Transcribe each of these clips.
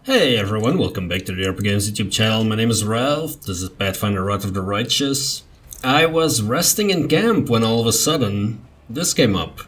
Hey everyone, welcome back to the RPGames YouTube channel. My name is Ralph, this is Pathfinder Wrath of the Righteous. I was resting in camp when all of a sudden, this came up.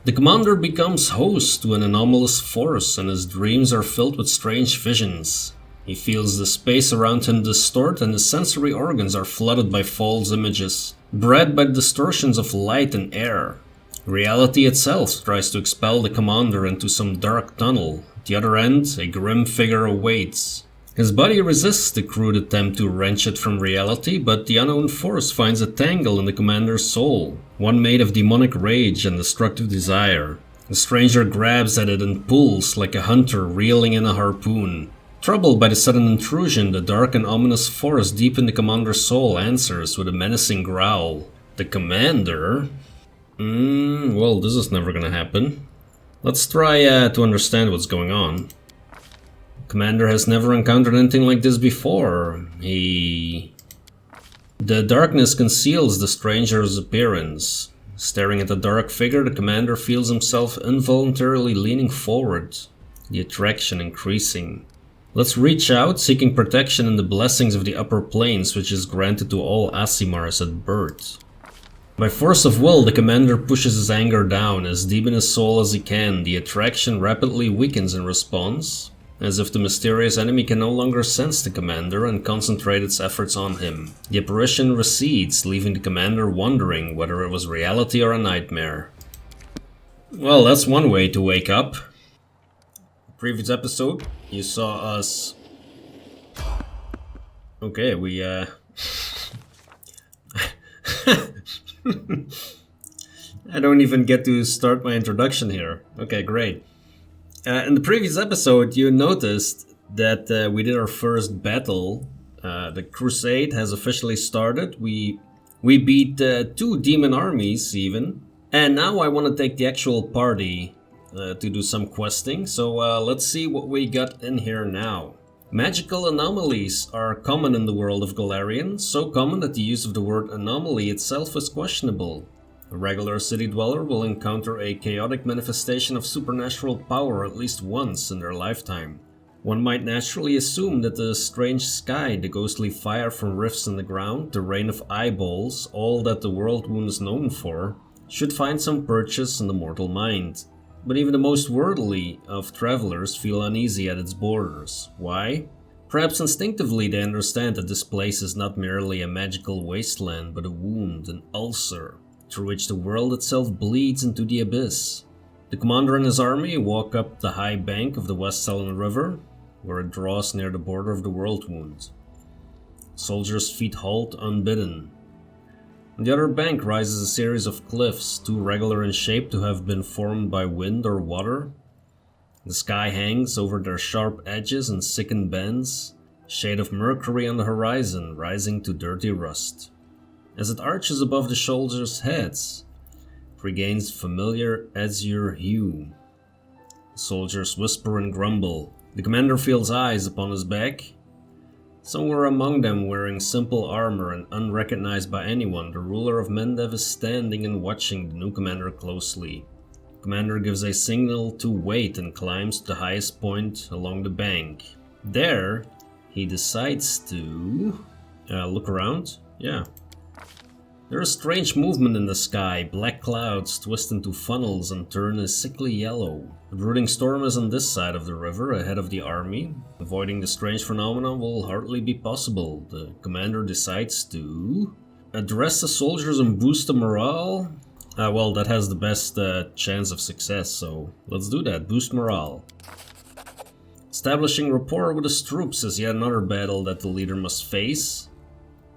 The commander becomes host to an anomalous force and his dreams are filled with strange visions. He feels the space around him distort and his sensory organs are flooded by false images, bred by the distortions of light and air. Reality itself tries to expel the commander into some dark tunnel. At the other end, a grim figure awaits. His body resists the crude attempt to wrench it from reality, but the unknown force finds a tangle in the commander's soul, one made of demonic rage and destructive desire. The stranger grabs at it and pulls like a hunter reeling in a harpoon. Troubled by the sudden intrusion, the dark and ominous force deep in the commander's soul answers with a menacing growl. The commander? Well, this is never gonna happen. Let's try to understand what's going on. Commander has never encountered anything like this before. The darkness conceals the stranger's appearance. Staring at the dark figure, the commander feels himself involuntarily leaning forward, the attraction increasing. Let's reach out, seeking protection in the blessings of the upper planes, which is granted to all Aasimars at birth. By force of will, the commander pushes his anger down, as deep in his soul as he can. The attraction rapidly weakens in response, as if the mysterious enemy can no longer sense the commander and concentrate its efforts on him. The apparition recedes, leaving the commander wondering whether it was reality or a nightmare. Well, that's one way to wake up. Previous episode, you saw us... Okay, we I don't even get to start my introduction here. Okay, great. In the previous episode, you noticed that we did our first battle. The crusade has officially started. We beat 2 demon armies even. And now I want to take the actual party to do some questing. So let's see what we got in here now. Magical anomalies are common in the world of Golarion, so common that the use of the word anomaly itself is questionable. A regular city dweller will encounter a chaotic manifestation of supernatural power at least once in their lifetime. One might naturally assume that the strange sky, the ghostly fire from rifts in the ground, the rain of eyeballs, all that the Worldwound is known for, should find some purchase in the mortal mind. But even the most worldly of travelers feel uneasy at its borders. Why? Perhaps instinctively they understand that this place is not merely a magical wasteland, but a wound, an ulcer, through which the world itself bleeds into the abyss. The commander and his army walk up the high bank of the West Sullen River, where it draws near the border of the Worldwound. Soldiers' feet halt unbidden. On the other bank rises a series of cliffs, too regular in shape to have been formed by wind or water. The sky hangs over their sharp edges and sickened bends, shade of mercury on the horizon rising to dirty rust. As it arches above the soldiers' heads, it regains familiar azure hue. The soldiers whisper and grumble. The commander feels eyes upon his back. Somewhere among them, wearing simple armor and unrecognized by anyone, the ruler of Mendev is standing and watching the new commander closely. The commander gives a signal to wait and climbs to the highest point along the bank. There, he decides to... look around? Yeah. There is strange movement in the sky. Black clouds twist into funnels and turn a sickly yellow. The brooding storm is on this side of the river, ahead of the army. Avoiding the strange phenomenon will hardly be possible. The commander decides to address the soldiers and boost the morale. Well, that has the best chance of success, so let's do that. Boost morale. Establishing rapport with his troops is yet another battle that the leader must face.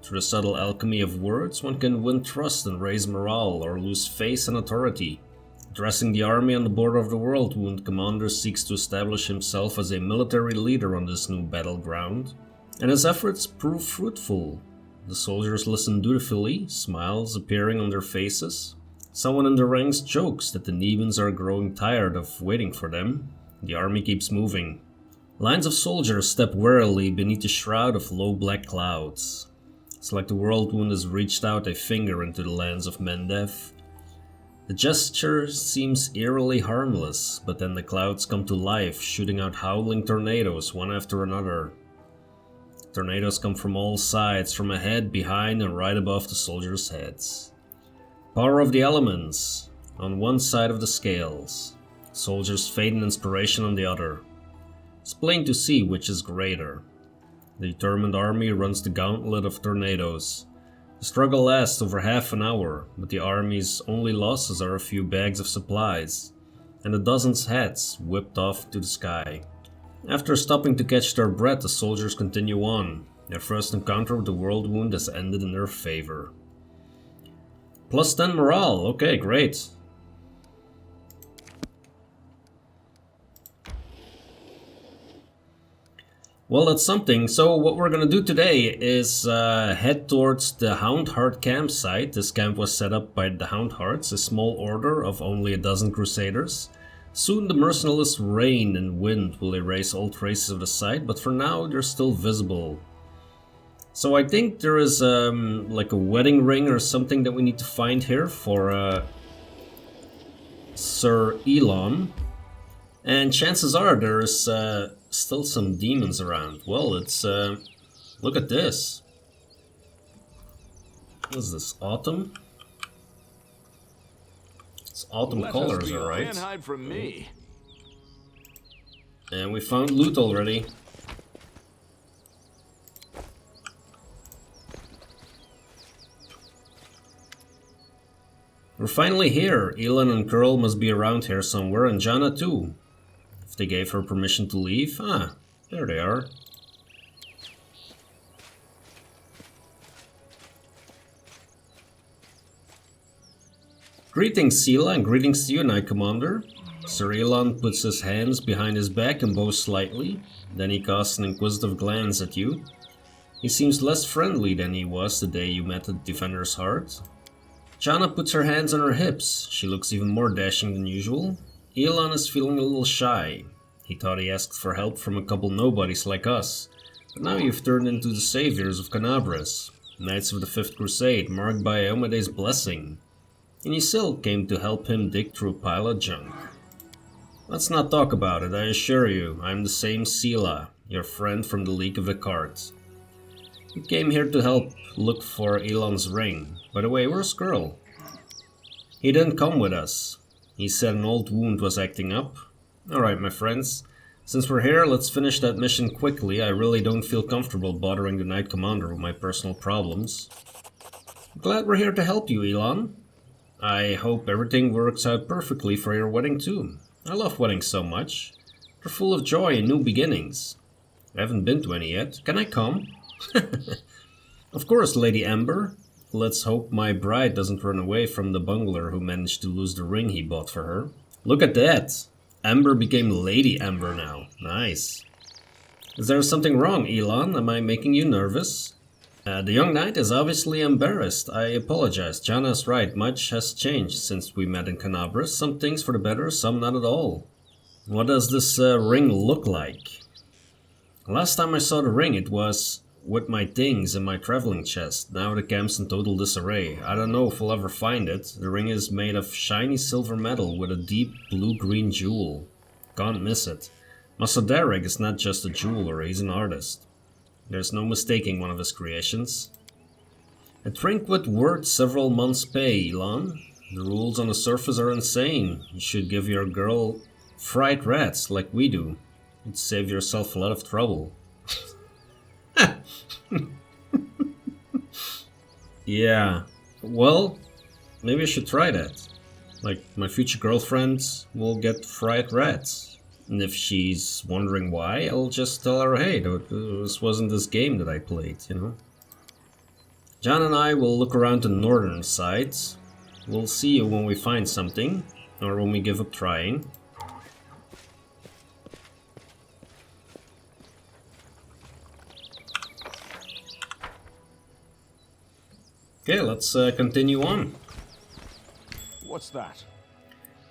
Through the subtle alchemy of words, one can win trust and raise morale, or lose face and authority. Addressing the army on the border of the Worldwound, commander seeks to establish himself as a military leader on this new battleground, and his efforts prove fruitful. The soldiers listen dutifully, smiles appearing on their faces. Someone in the ranks jokes that the Nebans are growing tired of waiting for them. The army keeps moving. Lines of soldiers step warily beneath a shroud of low black clouds. It's like the Worldwound has reached out a finger into the lands of Mendev. The gesture seems eerily harmless, but then the clouds come to life, shooting out howling tornadoes one after another. Tornadoes come from all sides, from ahead, behind, and right above the soldiers' heads. Power of the elements on one side of the scales. Soldiers' fate and inspiration on the other. It's plain to see which is greater. The determined army runs the gauntlet of tornadoes. The struggle lasts over half an hour, but the army's only losses are a few bags of supplies, and a dozen's heads whipped off to the sky. After stopping to catch their breath, the soldiers continue on. Their first encounter with the Worldwound has ended in their favor. Plus 10 morale, okay, great. Well, that's something. So what we're gonna do today is head towards the Houndheart Campsite. This camp was set up by the Houndhearts, a small order of only a dozen crusaders. Soon the merciless rain and wind will erase all traces of the site, but for now they're still visible. So I think there is like a wedding ring or something that we need to find here for Sir Elan. And chances are there's still some demons around. Well, it's look at this. What is this, autumn? It's autumn colors, alright. Can't hide from me. And we found loot already. We're finally here. Elan and Curl must be around here somewhere, and Jannah too. If they gave her permission to leave. Ah, there they are. Greetings, Seelah, and greetings to you, Knight Commander. Sir Elan puts his hands behind his back and bows slightly. Then he casts an inquisitive glance at you. He seems less friendly than he was the day you met at Defender's Heart. Jannah puts her hands on her hips. She looks even more dashing than usual. Elan is feeling a little shy. He thought he asked for help from a couple nobodies like us. But now you've turned into the saviors of Canabras, Knights of the Fifth Crusade, marked by Iomede's blessing. And you still came to help him dig through a pile of junk. Let's not talk about it, I assure you. I'm the same Seelah, your friend from the League of the Cards. We came here to help look for Elan's ring. By the way, where's Girl? He didn't come with us. He said an old wound was acting up. Alright, my friends. Since we're here, let's finish that mission quickly. I really don't feel comfortable bothering the Knight Commander with my personal problems. I'm glad we're here to help you, Elan. I hope everything works out perfectly for your wedding too. I love weddings so much. They're full of joy and new beginnings. I haven't been to any yet. Can I come? Of course, Lady Amber. Let's hope my bride doesn't run away from the bungler who managed to lose the ring he bought for her. Look at that! Amber became Lady Amber now. Nice. Is there something wrong, Elan? Am I making you nervous? The young knight is obviously embarrassed. I apologize. Jannah's right. Much has changed since we met in Canabras. Some things for the better, some not at all. What does this ring look like? Last time I saw the ring, it was with my things in my traveling chest. Now the camp's in total disarray. I don't know if we'll ever find it. The ring is made of shiny silver metal with a deep blue-green jewel. Can't miss it. Master Derek is not just a jeweler, he's an artist. There's no mistaking one of his creations. A trinket worth several months' pay, Elan. The rules on the surface are insane. You should give your girl fried rats like we do. You'd save yourself a lot of trouble. Yeah, well, maybe I should try that. Like, my future girlfriend will get fried rats. And if she's wondering why, I'll just tell her, hey, this wasn't this game that I played, you know? John and I will look around the northern sides. We'll see you when we find something, or when we give up trying. Okay, let's continue on. What's that?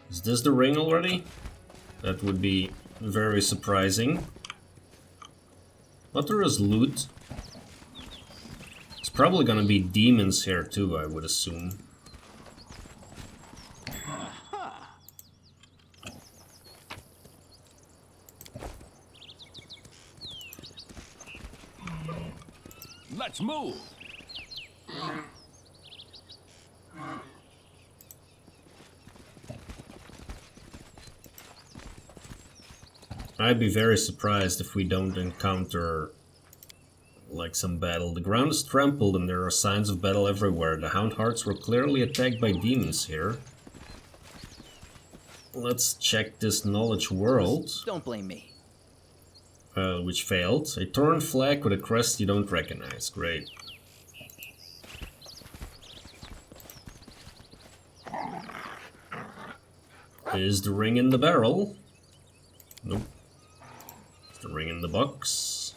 Is this the ring already? That would be very surprising. But there is loot. It's probably gonna be demons here too, I would assume. Let's move. I'd be very surprised if we don't encounter like some battle. The ground is trampled and there are signs of battle everywhere. The Houndhearts were clearly attacked by demons here. Let's check this knowledge world. Don't blame me. Which failed. A torn flag with a crest you don't recognize. Great. Is the ring in the barrel? Nope. Is the ring in the box?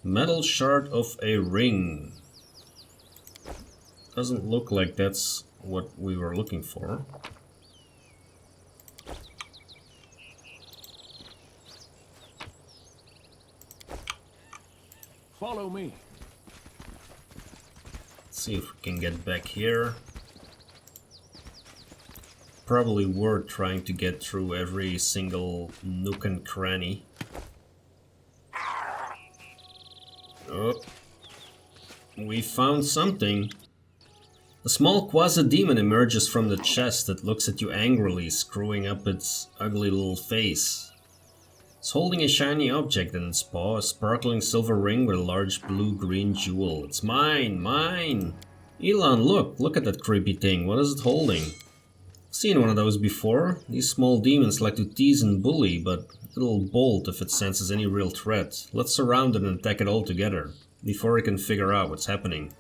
Metal shard of a ring. Doesn't look like that's what we were looking for. Follow me. Let's see if we can get back here. Probably worth trying to get through every single nook and cranny. Oh, we found something. A small quasi-demon emerges from the chest that looks at you angrily, screwing up its ugly little face. It's holding a shiny object in its paw, a sparkling silver ring with a large blue-green jewel. It's mine, mine! Elan, look at that creepy thing. What is it holding? Seen one of those before. These small demons like to tease and bully, but it'll bolt if it senses any real threat. Let's surround it and attack it all together, before it can figure out what's happening.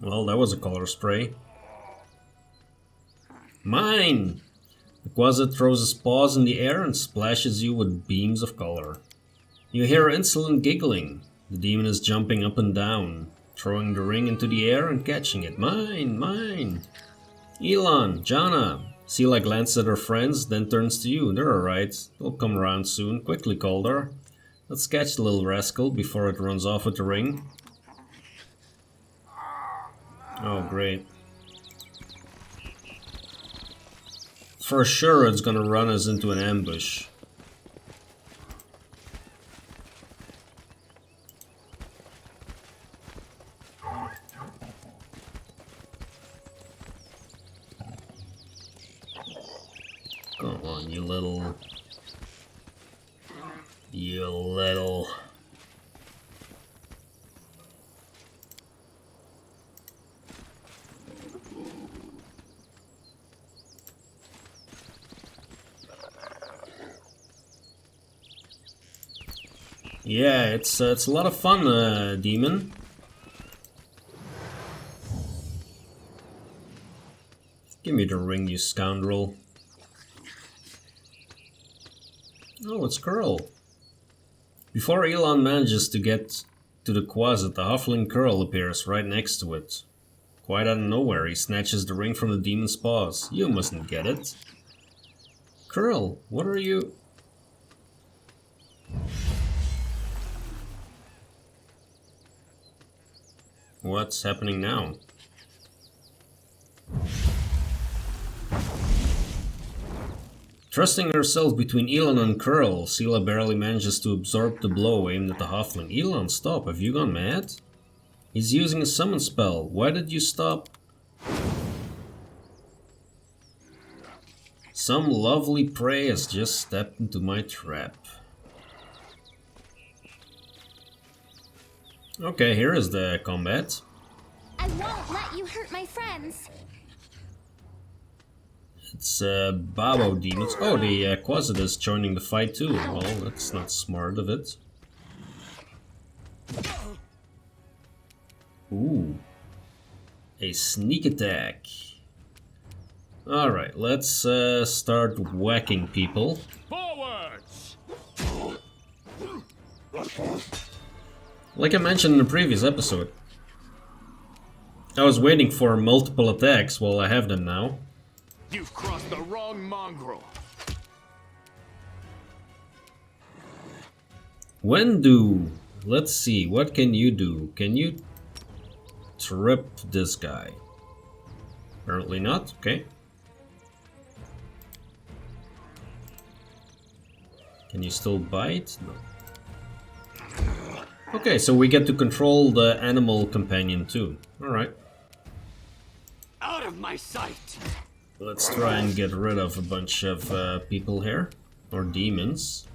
Well, that was a color spray. Mine! The quasit throws its paws in the air and splashes you with beams of color. You hear insolent giggling. The demon is jumping up and down, throwing the ring into the air and catching it. Mine, mine! Elan, Jannah! Seelah glances at her friends, then turns to you. They're alright. They'll come around soon. Quickly, Cauldar. Let's catch the little rascal before it runs off with the ring. Oh, great. For sure it's gonna run us into an ambush. Come on, you little... You little... Yeah, it's a lot of fun, demon. Give me the ring, you scoundrel. Oh, it's Curl. Before Elan manages to get to the quasit, the Huffling Curl appears right next to it. Quite out of nowhere, he snatches the ring from the demon's paws. You mustn't get it. Curl, what are you... What's happening now? Thrusting herself between Elan and Curl, Seelah barely manages to absorb the blow aimed at the Huffling. Elan, stop, have you gone mad? He's using a summon spell. Why did you stop? Some lovely prey has just stepped into my trap. Okay, here is the combat. I won't let you hurt my friends. It's Babo demons. Oh, the quasit is joining the fight too. Well, that's not smart of it. Ooh. A sneak attack. Alright, let's start whacking people. Forwards! Like I mentioned in the previous episode, I was waiting for multiple attacks. Well, I have them now. You've crossed the wrong mongrel. When do... Let's see, what can you do? Can you trip this guy? Apparently not, okay. Can you still bite? No. Okay, so we get to control the animal companion too. Alright. Out of my sight! Let's try and get rid of a bunch of people here. Or demons.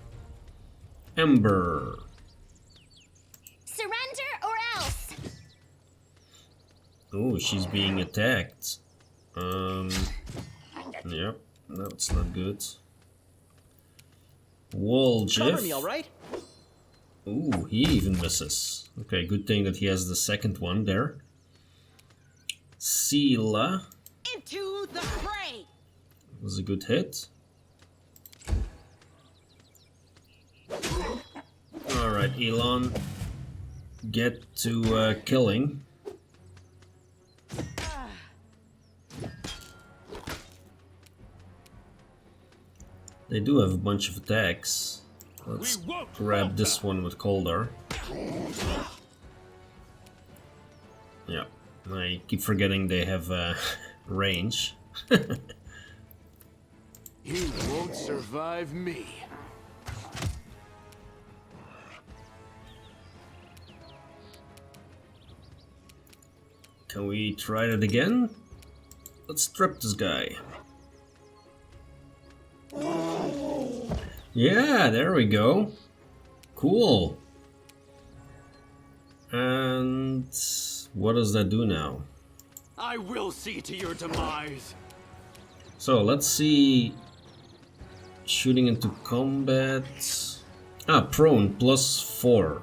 Ember. Surrender or else. Oh, she's being attacked. Yep, that's not good. Cover me, Woljiff. alright? Ooh, he even misses. Okay, good thing that he has the second one there. Seelah. Into the fray! Was a good hit. Alright, Elan. Get to killing. They do have a bunch of attacks. Let's grab this one with Cauldar. Yeah, I keep forgetting they have range. You won't survive me. Can we try that again? Let's trip this guy. Yeah, there we go. Cool. And what does that do now? I will see to your demise! So let's see. Shooting into combat. Ah, prone +4.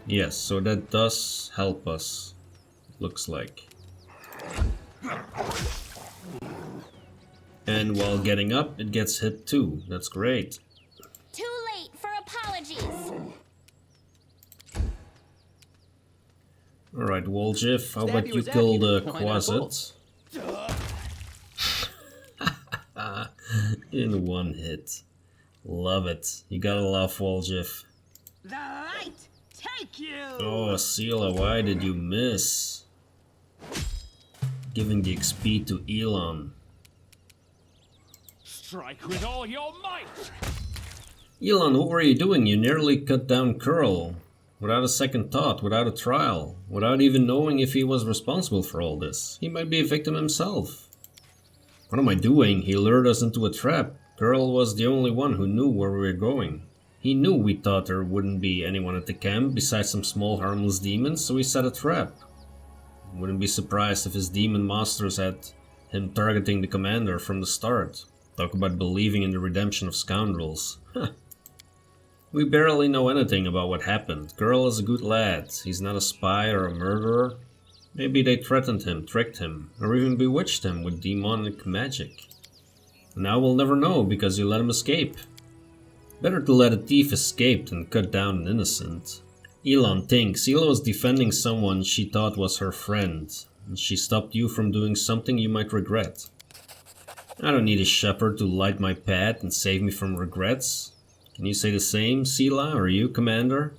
Yes, so that does help us. Looks like. And while getting up, it gets hit too. That's great. Too late for apologies. Alright, Woljiff, how about you you as kill the Abby. Why not quasit? In one hit. Love it. You gotta love Woljiff. The light take you! Oh, Seelah, why did you miss? Giving the XP to Elan. Strike with all your might! Elan, what were you doing? You nearly cut down Curl. Without a second thought, without a trial. Without even knowing if he was responsible for all this. He might be a victim himself. What am I doing? He lured us into a trap. Curl was the only one who knew where we were going. He knew we thought there wouldn't be anyone at the camp besides some small harmless demons, so he set a trap. Wouldn't be surprised if his demon masters had him targeting the commander from the start. Talk about believing in the redemption of scoundrels. We barely know anything about what happened. Girl is a good lad. He's not a spy or a murderer. Maybe they threatened him, tricked him, or even bewitched him with demonic magic. Now we'll never know because you let him escape. Better to let a thief escape than cut down an innocent. Elan thinks Seelah was defending someone she thought was her friend, and she stopped you from doing something you might regret. I don't need a shepherd to light my path and save me from regrets. Can you say the same, Seelah, or you, Commander?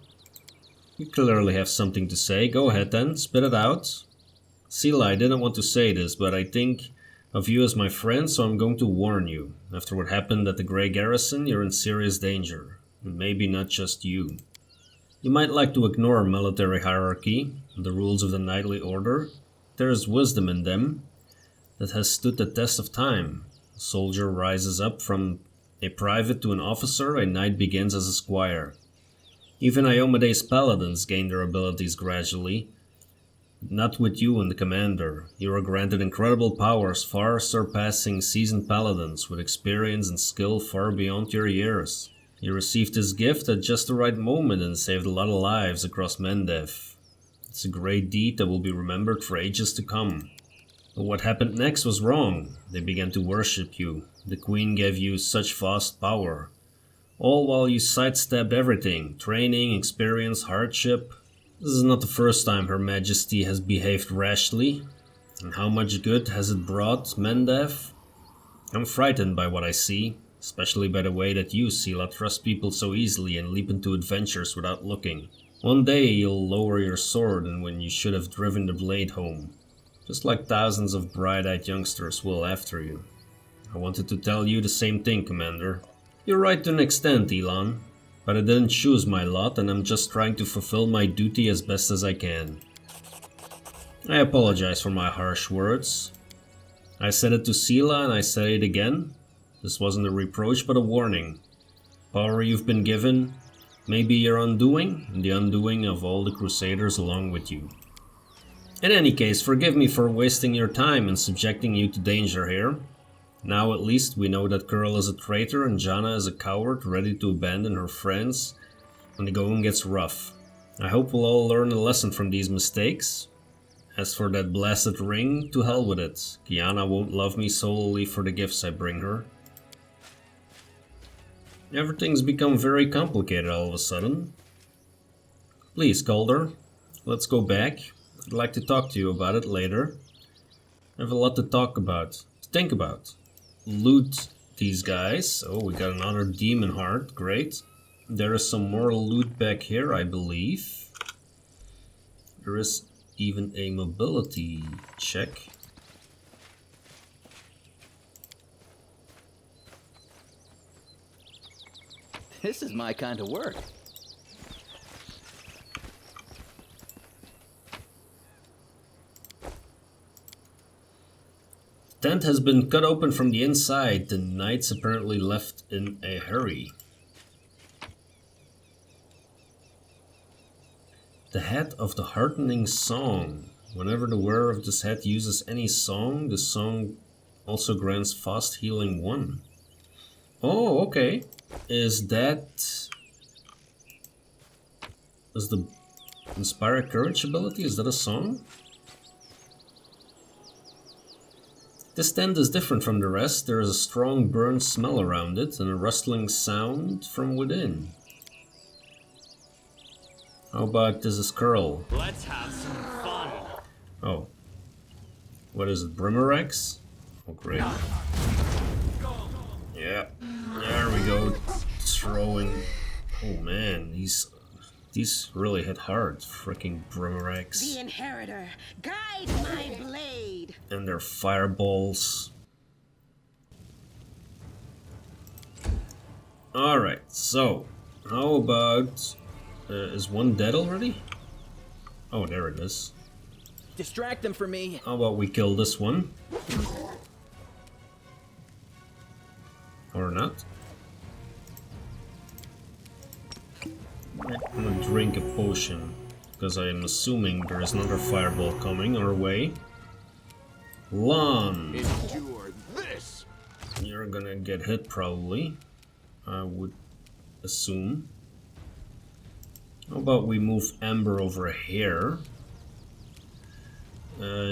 You clearly have something to say. Go ahead then, spit it out. Seelah, I didn't want to say this, but I think of you as my friend, so I'm going to warn you. After what happened at the Grey Garrison, you're in serious danger. And maybe not just you. You might like to ignore military hierarchy, the rules of the knightly order. There is wisdom in them that has stood the test of time. A soldier rises up from a private to an officer, a knight begins as a squire. Even Iomede's paladins gain their abilities gradually. Not with you and the commander. You are granted incredible powers far surpassing seasoned paladins with experience and skill far beyond your years. You received this gift at just the right moment and saved a lot of lives across Mendev. It's a great deed that will be remembered for ages to come. But what happened next was wrong. They began to worship you. The queen gave you such vast power. All while you sidestepped everything. Training, experience, hardship. This is not the first time Her Majesty has behaved rashly. And how much good has it brought Mendev? I'm frightened by what I see. Especially by the way that you, Seelah, trust people so easily and leap into adventures without looking. One day you'll lower your sword and when you should have driven the blade home. Just like thousands of bright-eyed youngsters will after you. I wanted to tell you the same thing, Commander. You're right to an extent, Elan. But I didn't choose my lot, and I'm just trying to fulfill my duty as best as I can. I apologize for my harsh words. I said it to Seelah and I say it again. This wasn't a reproach but a warning. Power you've been given may be your undoing, and the undoing of all the Crusaders along with you. In any case, forgive me for wasting your time and subjecting you to danger here. Now at least we know that Curl is a traitor and Jannah is a coward ready to abandon her friends when the going gets rough. I hope we'll all learn a lesson from these mistakes. As for that blasted ring, to hell with it. Jannah won't love me solely for the gifts I bring her. Everything's become very complicated all of a sudden. Please, Cauldar, let's go back. I'd like to talk to you about it later. I have a lot to talk about, to think about. Loot these guys. Oh, we got another demon heart, great. There is some more loot back here, I believe. There is even a mobility check. This is my kind of work. Tent has been cut open from the inside. The knights apparently left in a hurry. The head of the heartening song. Whenever the wearer of this head uses any song, the song also grants fast healing 1. Oh, okay. Is the Inspire Courage ability, is that a song? This tent is different from the rest. There is a strong burnt smell around it and a rustling sound from within. How about this is Curl? Let's have some fun. Oh. What is it, Brimerax? Oh, great. Yeah. There we go. Throwing. Oh man, these really hit hard. Freaking Brimerax. The Inheritor, guide my blade. And their fireballs. Alright, so how about is one dead already? Oh, there it is. Distract them for me. How about we kill this one? Or not? I'm gonna drink a potion, because I am assuming there is another fireball coming our way. Lan! Endure this! You're gonna get hit probably, I would assume. How about we move Amber over here?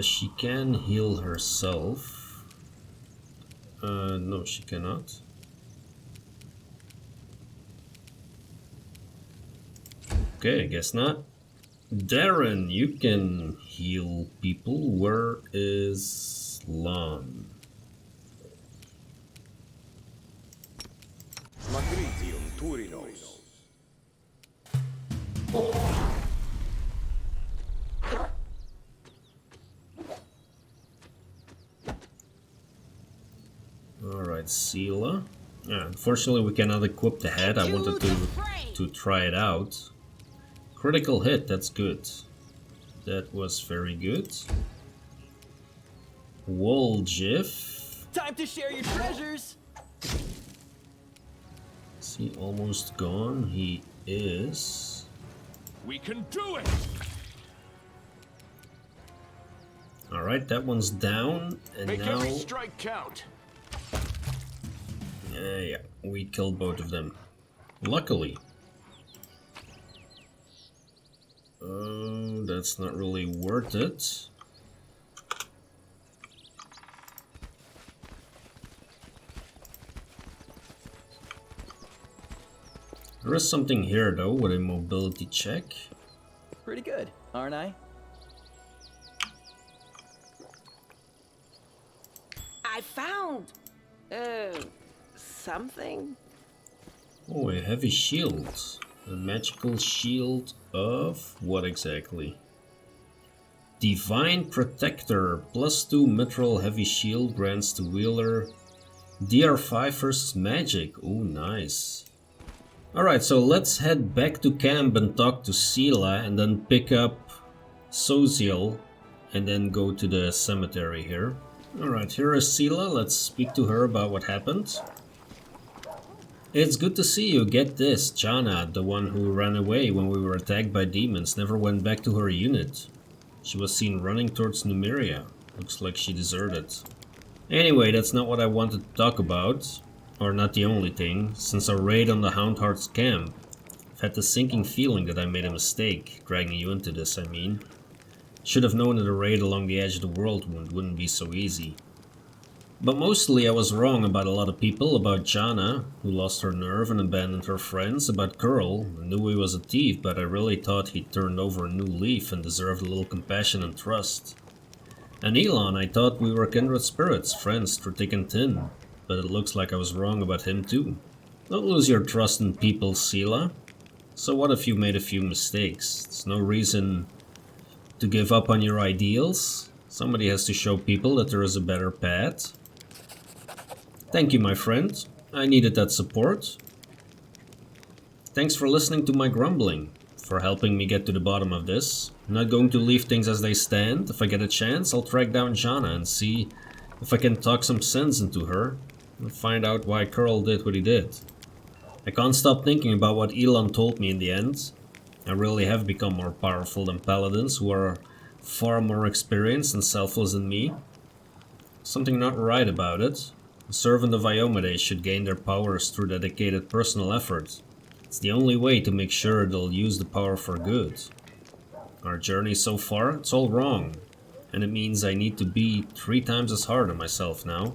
She can heal herself. No, she cannot. Okay, I guess not. Darren, you can heal people. Where is Lan? Magritium Turinos. Alright, Seelah. Yeah, unfortunately we cannot equip the head. I wanted to try it out. Critical hit, that's good. That was very good. Wall Jiff. Time to share your treasures. Is he almost gone? He is. We can do it! Alright, that one's down. And Make now... every strike count. Yeah, we killed both of them. Luckily. Oh, that's not really worth it. There is something here though with a mobility check. Pretty good, aren't I? I found something. Oh, a heavy shield. A magical shield of what exactly? Divine Protector. +2 mithril heavy shield grants the wielder DR5 versus magic. Oh, nice. Alright, so let's head back to camp and talk to Seelah and then pick up Sosiel and then go to the cemetery here. Alright, here is Seelah. Let's speak to her about what happened. It's good to see you. Get this, Jannah, the one who ran away when we were attacked by demons, never went back to her unit. She was seen running towards Numeria. Looks like she deserted. Anyway, that's not what I wanted to talk about. Or not the only thing. Since our raid on the Houndheart's camp, I've had the sinking feeling that I made a mistake, dragging you into this, I mean. Should have known that a raid along the edge of the Worldwound wouldn't be so easy. But mostly I was wrong about a lot of people, about Jannah, who lost her nerve and abandoned her friends, about Curl, I knew he was a thief, but I really thought he'd turned over a new leaf and deserved a little compassion and trust. And Elan, I thought we were kindred spirits, friends through thick and thin, but it looks like I was wrong about him too. Don't lose your trust in people, Seelah. So what if you made a few mistakes? There's no reason to give up on your ideals. Somebody has to show people that there is a better path. Thank you, my friend. I needed that support. Thanks for listening to my grumbling, for helping me get to the bottom of this. I'm not going to leave things as they stand. If I get a chance, I'll track down Jannah and see if I can talk some sense into her and find out why Curl did what he did. I can't stop thinking about what Elan told me in the end. I really have become more powerful than paladins who are far more experienced and selfless than me. Something not right about it. A servant of Iomedes should gain their powers through dedicated personal effort. It's the only way to make sure they'll use the power for good. Our journey so far, it's all wrong. And it means I need to be 3 times as hard on myself now.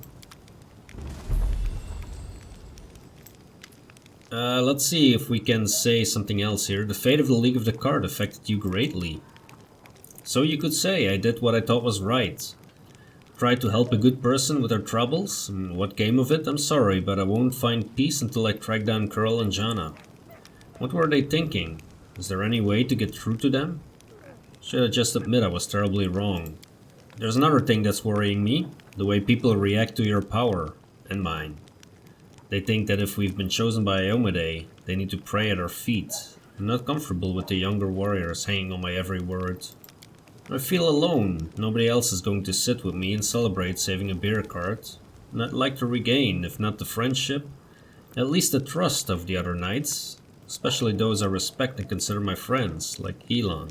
Let's see if we can say something else here. The fate of the League of the Card affected you greatly. So you could say I did what I thought was right. Tried to help a good person with their troubles. What came of it, I'm sorry, but I won't find peace until I track down Curl and Jannah. What were they thinking? Is there any way to get through to them? Should I just admit I was terribly wrong? There's another thing that's worrying me. The way people react to your power. And mine. They think that if we've been chosen by Iomedes, they need to pray at our feet. I'm not comfortable with the younger warriors hanging on my every word. I feel alone. Nobody else is going to sit with me and celebrate saving a beer cart. And I'd like to regain, if not the friendship, at least the trust of the other knights. Especially those I respect and consider my friends, like Elan.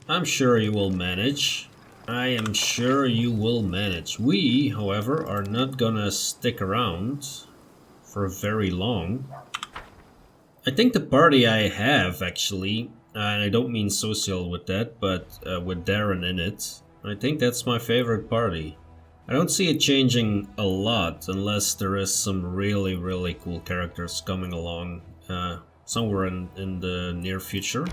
I'm sure you will manage. I am sure you will manage. We, however, are not gonna stick around for very long. I think the party I have, actually, and I don't mean Sosiel with that, but with Darren in it, I think that's my favorite party. I don't see it changing a lot unless there is some really, really cool characters coming along somewhere in the near future.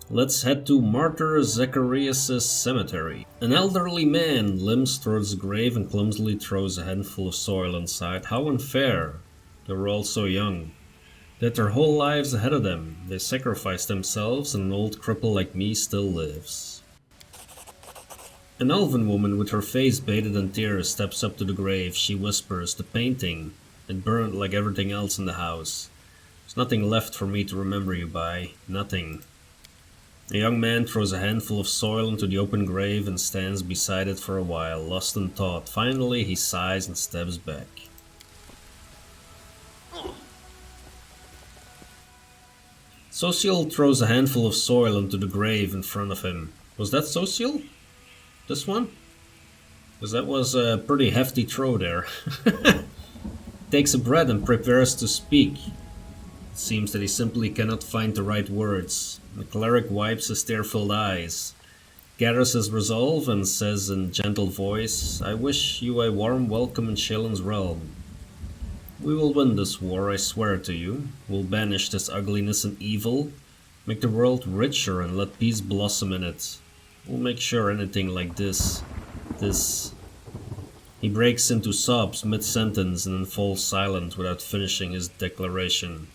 Let's head to Martyr Zacharias Cemetary. An elderly man limps towards the grave and clumsily throws a handful of soil inside. How unfair. They were all so young. They had their whole lives ahead of them. They sacrificed themselves and an old cripple like me still lives. An elven woman with her face bathed in tears steps up to the grave. She whispers, "The painting. It burned like everything else in the house. There's nothing left for me to remember you by. Nothing." A young man throws a handful of soil into the open grave and stands beside it for a while, lost in thought. Finally, he sighs and steps back. Sosiel throws a handful of soil into the grave in front of him. Was that Sosiel? This one? Because that was a pretty hefty throw there. Takes a breath and prepares to speak. It seems that he simply cannot find the right words. The cleric wipes his tear-filled eyes, gathers his resolve and says in gentle voice, "I wish you a warm welcome in Shelan's realm. We will win this war, I swear to you. We'll banish this ugliness and evil, make the world richer and let peace blossom in it. We'll make sure anything like this... He breaks into sobs mid-sentence and then falls silent without finishing his declaration.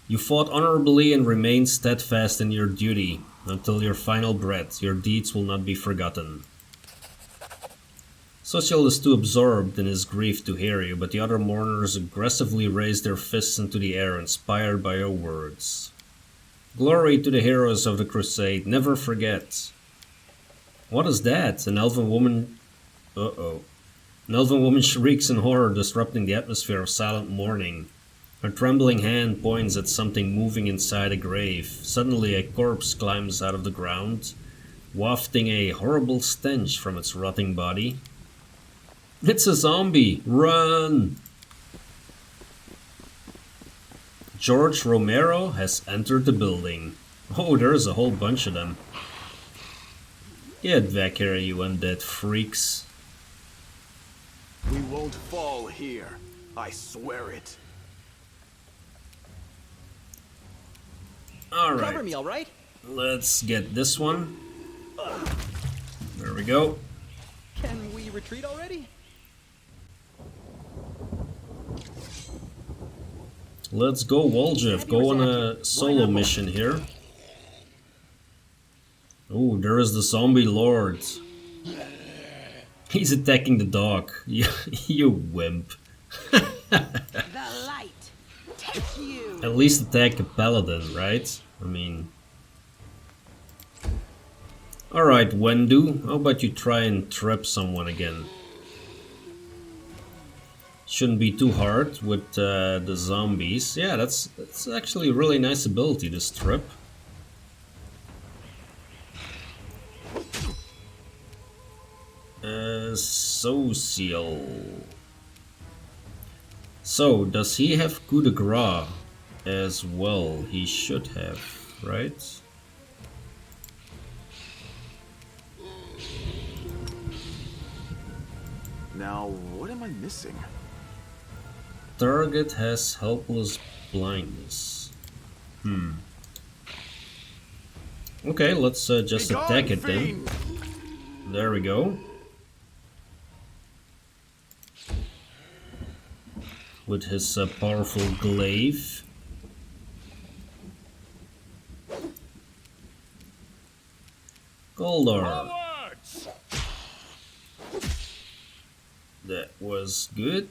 You fought honorably and remained steadfast in your duty. Until your final breath, your deeds will not be forgotten. Sosiel is too absorbed in his grief to hear you, but the other mourners aggressively raise their fists into the air, inspired by your words. Glory to the heroes of the crusade, never forget. What is that? An elven woman... Uh-oh. An elven woman shrieks in horror, disrupting the atmosphere of silent mourning. Her trembling hand points at something moving inside a grave. Suddenly a corpse climbs out of the ground, wafting a horrible stench from its rotting body. It's a zombie! Run! George Romero has entered the building. Oh, there's a whole bunch of them. Get back here, you undead freaks. We won't fall here. I swear it. Cover Alright, me, all right? let's get this one. There we go. Can we retreat already? Let's go, Waljeff. Go on a solo mission here. Oh, there is the zombie lord. He's attacking the dog. You wimp. The light. Take you. At least attack a paladin, right? I mean... Alright, Wendu. How about you try and trap someone again? Shouldn't be too hard with the zombies. Yeah, that's actually a really nice ability, this trap. Sosiel. So, does he have coup de grace as well? He should have, right? Now, what am I missing? Target has helpless blindness. Okay, let's just attack it then. There we go. With his powerful glaive. Cauldar. That was good.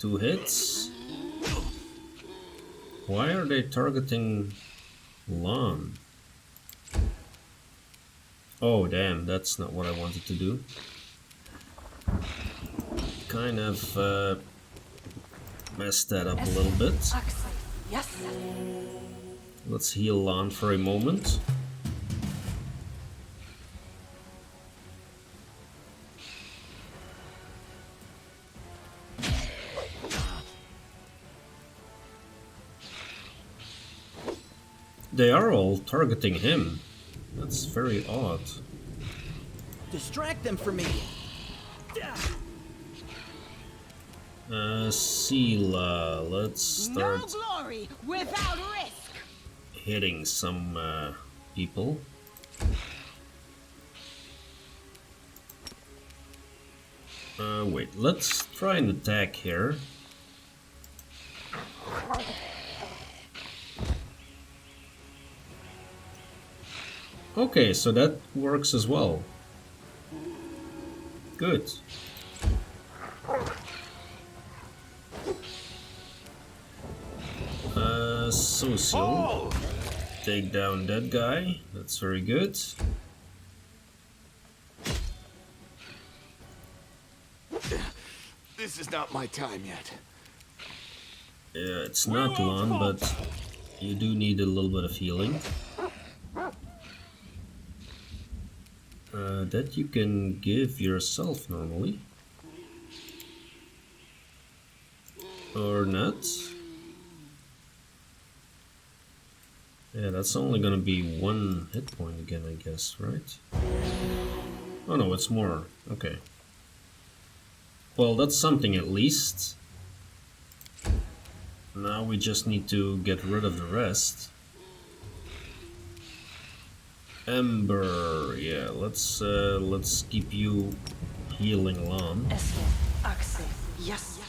2 hits. Why are they targeting Lan? Oh damn, that's not what I wanted to do. Kind of messed that up a little bit. Yes. Let's heal Lan for a moment. They are all targeting him. That's very odd. Distract them for me. Seelah, let's start No glory without risk. hitting some people. Wait, let's try an attack here. Okay, so that works as well. Good. Sosiel. Take down that guy. That's very good. This is not my time yet. Yeah, it's not long, but you do need a little bit of healing. That you can give yourself normally. Or not. Yeah, that's only gonna be 1 hit point again, I guess, right? Oh no, it's more. Okay. Well, that's something at least. Now we just need to get rid of the rest. Ember, yeah, let's keep you healing Lan. Yes.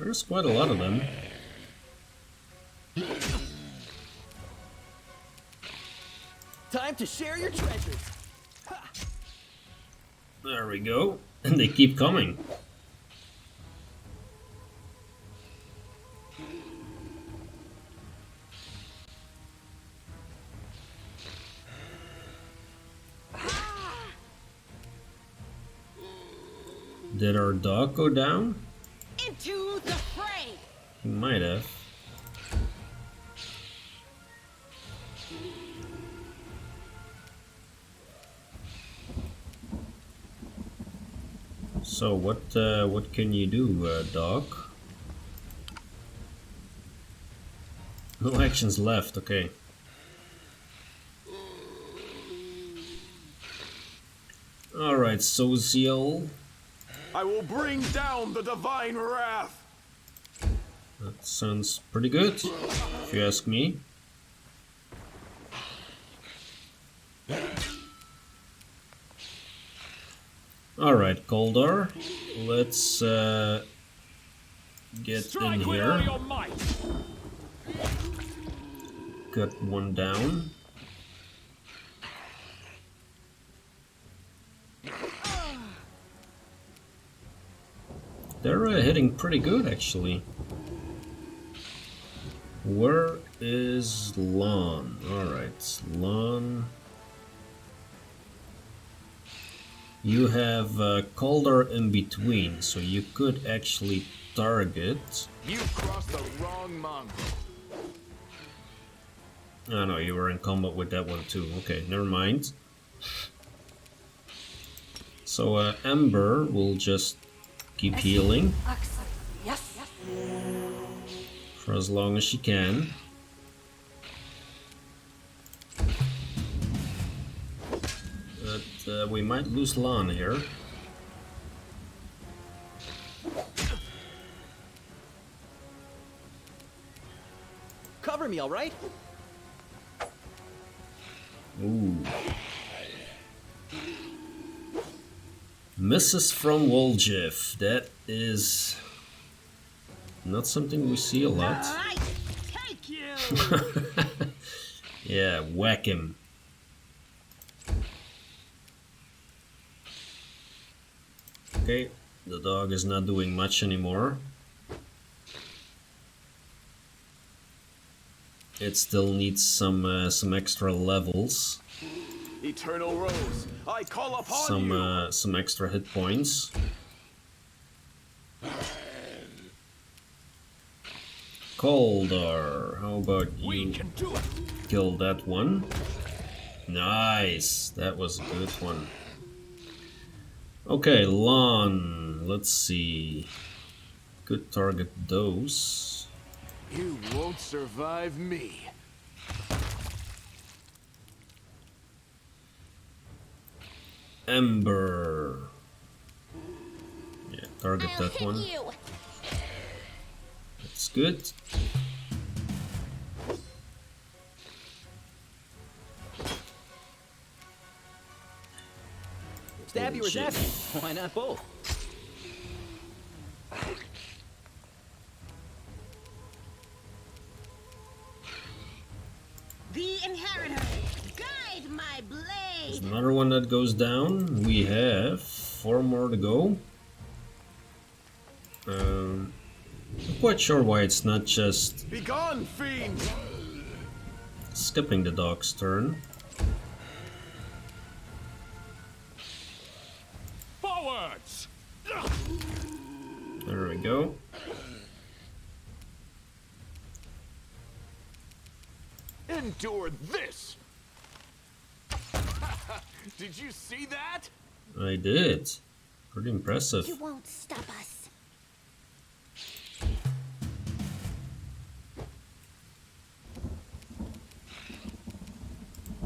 There's quite a lot of them. Time to share your treasures. Ha! There we go. And they keep coming. Did our dog go down? Into the fray! He might have. So what can you do, dog? No actions left, okay. Alright, Sosiel. I will bring down the divine wrath. That sounds pretty good, if you ask me. Alright, Cauldar, let's get in here. Got one down. They're hitting pretty good, actually. Where is Lon? Alright, Lon. You have Cauldar in between, so you could actually target. You crossed the wrong mongrel. Oh no, you were in combat with that one too. Okay, never mind. So Ember will just keep healing for as long as she can. But we might lose Lon here. Cover me, all right? Ooh. Misses from Woljif. That is not something we see a lot. I take you! Yeah, whack him. Okay, the dog is not doing much anymore. It still needs some extra levels, Eternal Rose, I call upon you. some extra hit points. Cauldar, how about you kill that one? Nice, that was a good one. Okay, Lon, let's see. Could target those. You won't survive me. Ember. Yeah, target I'll that hit one. you. That's good. Stabby or Bullshit. zappy? Why not both? The inheritor! Guide my There's blade! another one that goes down. We have 4 more to go. I'm quite sure why it's not just Begone, fiend! skipping the dog's turn. Forwards! There we go. Endure this! Did you see that? I did. Pretty impressive. You won't stop us.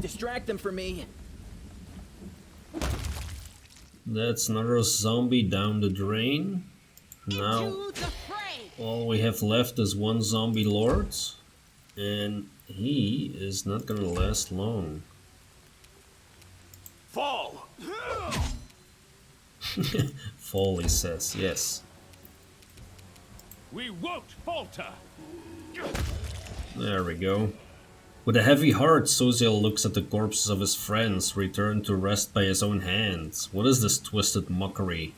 Distract them for me. That's another zombie down the drain. Now Into the fray! all we have left is one zombie lord, and he is not gonna last long. Fall! Fall, he says, yes. We won't falter! There we go. With a heavy heart, Sosiel looks at the corpses of his friends, returned to rest by his own hands. What is this twisted mockery?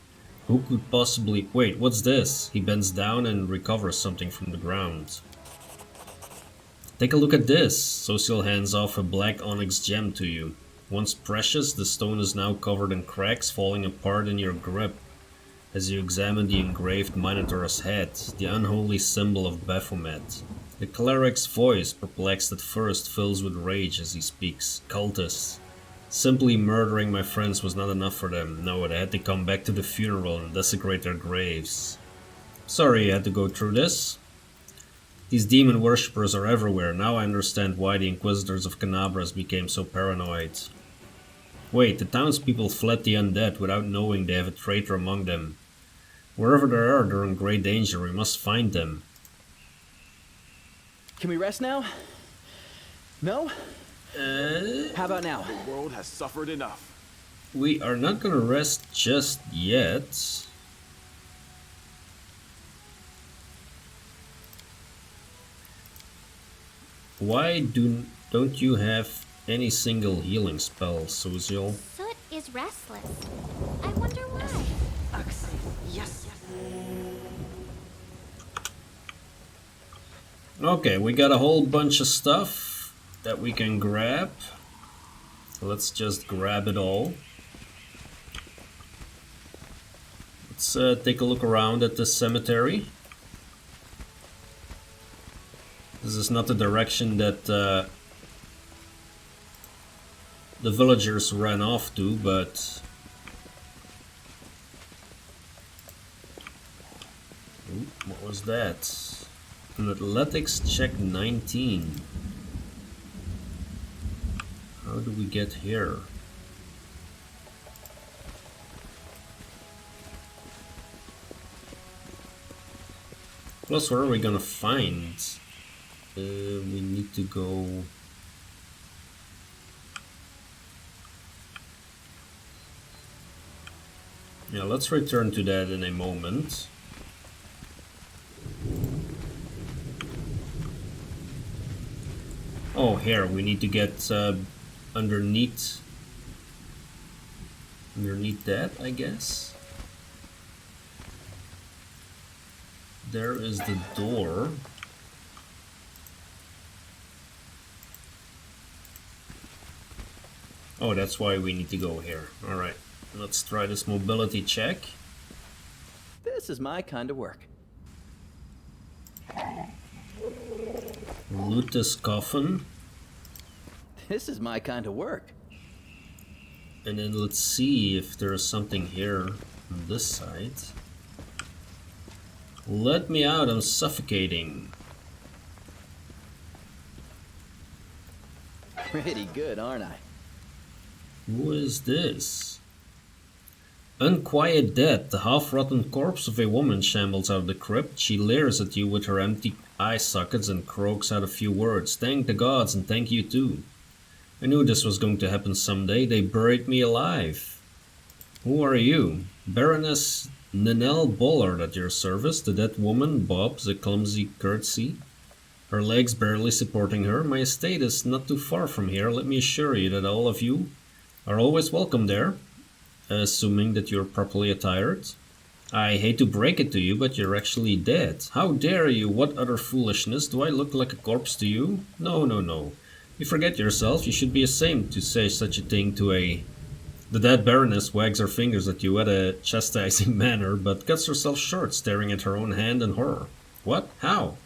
Who could possibly... Wait, what's this? He bends down and recovers something from the ground. Take a look at this. Sosiel hands off a black onyx gem to you. Once precious, the stone is now covered in cracks, falling apart in your grip. As you examine the engraved Minotaur's head, the unholy symbol of Baphomet. The cleric's voice, perplexed at first, fills with rage as he speaks. Cultists. Simply murdering my friends was not enough for them. No, they had to come back to the funeral and desecrate their graves. Sorry you had to go through this. These demon worshippers are everywhere. Now I understand why the Inquisitors of Canabras became so paranoid. Wait, the townspeople fled the undead without knowing they have a traitor among them. Wherever they are, they're in great danger. We must find them. Can we rest now? No? How about now? The world has suffered enough. We are not gonna rest just yet. Why don't you have any single healing spell, Sosiel? Soot is restless. I wonder why. Yes. Okay, we got a whole bunch of stuff that we can grab. Let's just grab it all. Let's take a look around at this cemetery. This is not the direction that the villagers ran off to, but... Ooh, what was that? An athletics check 19. How do we get here? Plus, where are we gonna find? We need to go... Yeah, let's return to that in a moment. Oh, here, we need to get underneath that, I guess. There is the door. Oh, that's why we need to go here. Alright, let's try this mobility check. This is my kind of work. Loot this coffin. This is my kind of work. And then let's see if there's something here on this side. Let me out, I'm suffocating. Pretty good, aren't I? Who is this? Unquiet dead, the half-rotten corpse of a woman shambles out of the crypt. She leers at you with her empty eye sockets and croaks out a few words. Thank the gods and thank you too. I knew this was going to happen someday. They buried me alive. Who are you? Baroness Nanelle Bollard at your service. The dead woman bobs a clumsy curtsy, her legs barely supporting her. My estate is not too far from here. Let me assure you that all of you are always welcome there, assuming that you're properly attired. I hate to break it to you, but you're actually dead. How dare you? What utter foolishness? Do I look like a corpse to you? No, no, no. You forget yourself. You should be ashamed to say such a thing to a... The dead Baroness wags her fingers at you at a chastising manner, but cuts herself short, staring at her own hand in horror. What? How?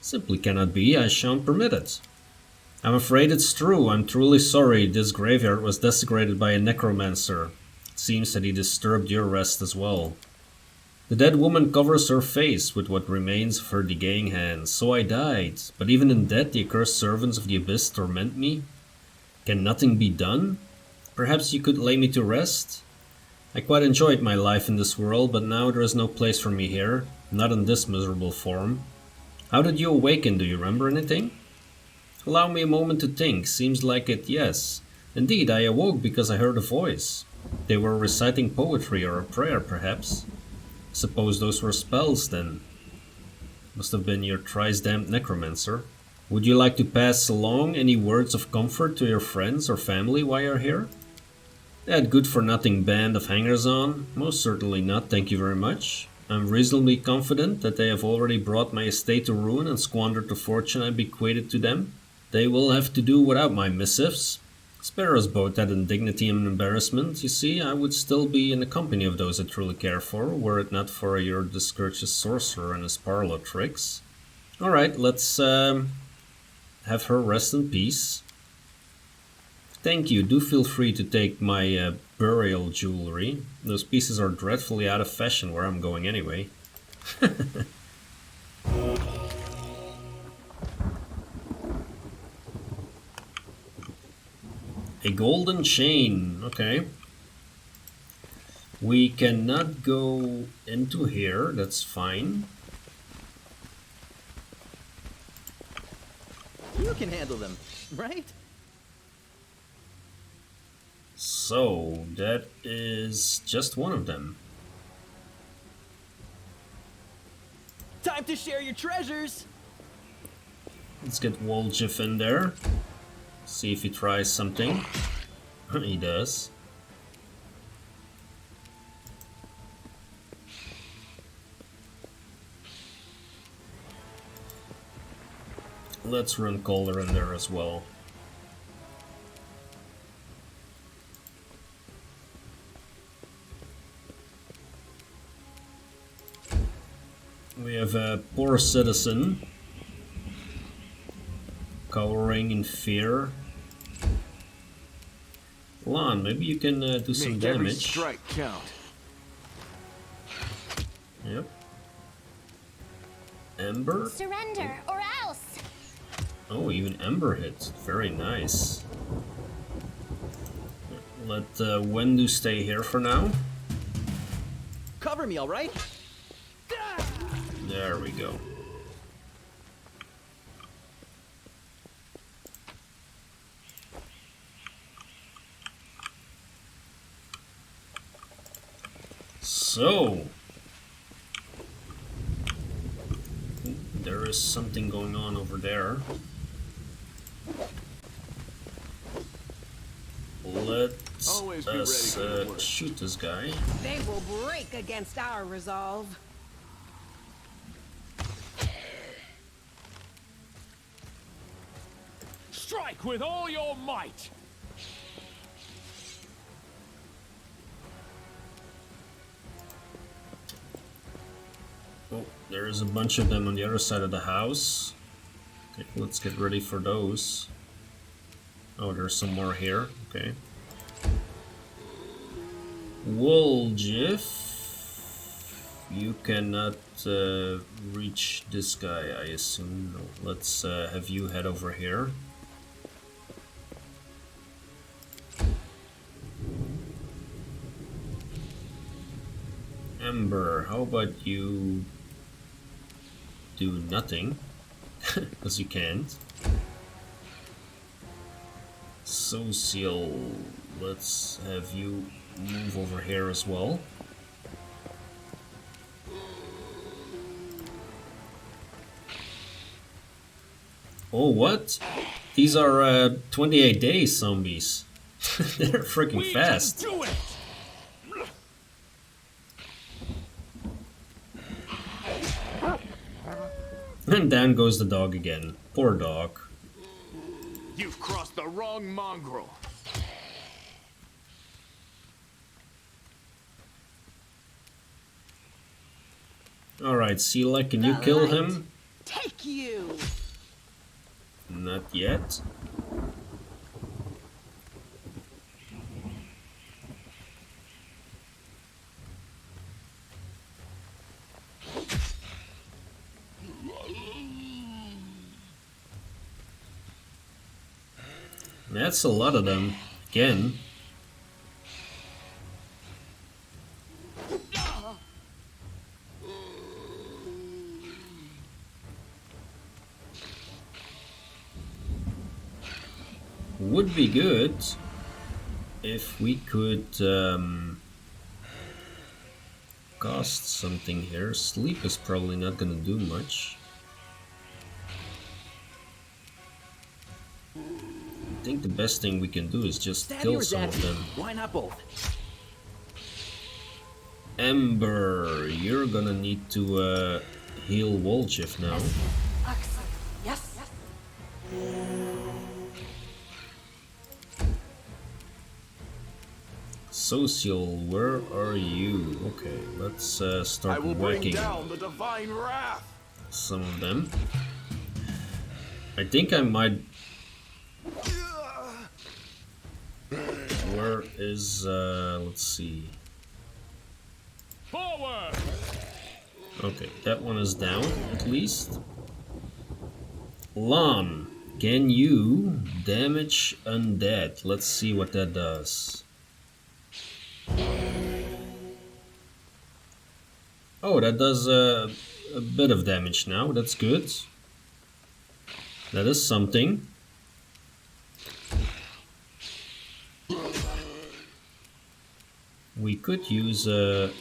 Simply cannot be. I shan't permit it. I'm afraid it's true. I'm truly sorry. This graveyard was desecrated by a necromancer. It seems that he disturbed your rest as well. The dead woman covers her face with what remains of her decaying hands. So I died, but even in death the accursed servants of the abyss torment me. Can nothing be done? Perhaps you could lay me to rest? I quite enjoyed my life in this world, but now there is no place for me here, not in this miserable form. How did you awaken? Do you remember anything? Allow me a moment to think. Seems like it, yes. Indeed, I awoke because I heard a voice. They were reciting poetry or a prayer, perhaps. Suppose those were spells, then. Must have been your thrice-damned necromancer. Would you like to pass along any words of comfort to your friends or family while you're here? That good-for-nothing band of hangers-on? Most certainly not, thank you very much. I'm reasonably confident that they have already brought my estate to ruin and squandered the fortune I bequeathed to them. They will have to do without my missives. Spare us both that indignity and embarrassment. You see, I would still be in the company of those I truly care for, were it not for your discourteous sorcerer and his parlor tricks. Alright, let's have her rest in peace. Thank you, do feel free to take my burial jewelry. Those pieces are dreadfully out of fashion where I'm going anyway. A golden chain, okay. We cannot go into here, that's fine. You can handle them, right? So, that is just one of them. Time to share your treasures! Let's get Woljif in there. See if he tries something. He does. Let's run Cauldar in there as well. We have a poor citizen cowering in fear. Lan, maybe you can do some Make every damage. strike count. Yep. Ember? Surrender or else. Oh, even Ember hit. Very nice. Let Wendu stay here for now. Cover me, alright? There we go. So, there is something going on over there. Let's Always be ready for the worst. shoot this guy. They will break against our resolve. Strike with all your might. Oh, there's a bunch of them on the other side of the house. Okay, let's get ready for those. Oh, there's some more here. Okay. Woljif, you cannot reach this guy, I assume. No. Let's have you head over here. Ember, how about you do nothing? Because you can't. Sosiel, let's have you move over here as well. Oh, what? These are 28 days zombies. They're freaking fast. Do it. And down goes the dog again. Poor dog. You've crossed the wrong mongrel. Alright, Seelah, can you kill him? Take you. Not yet. That's a lot of them. Again. Would be good if we could cast something here. Sleep is probably not gonna do much. think the best thing we can do is just Stabby kill or some of zappy? them. Why not both? Ember, you're gonna need to heal Woljif now. Yes. Sosiel, where are you? Okay, let's I start will bring whacking down the divine wrath. some of them. I think I might... Where is... let's see. Forward! Okay, that one is down, at least. Lan, can you damage undead? Let's see what that does. Oh, that does a bit of damage now, that's good. That is something. We could use a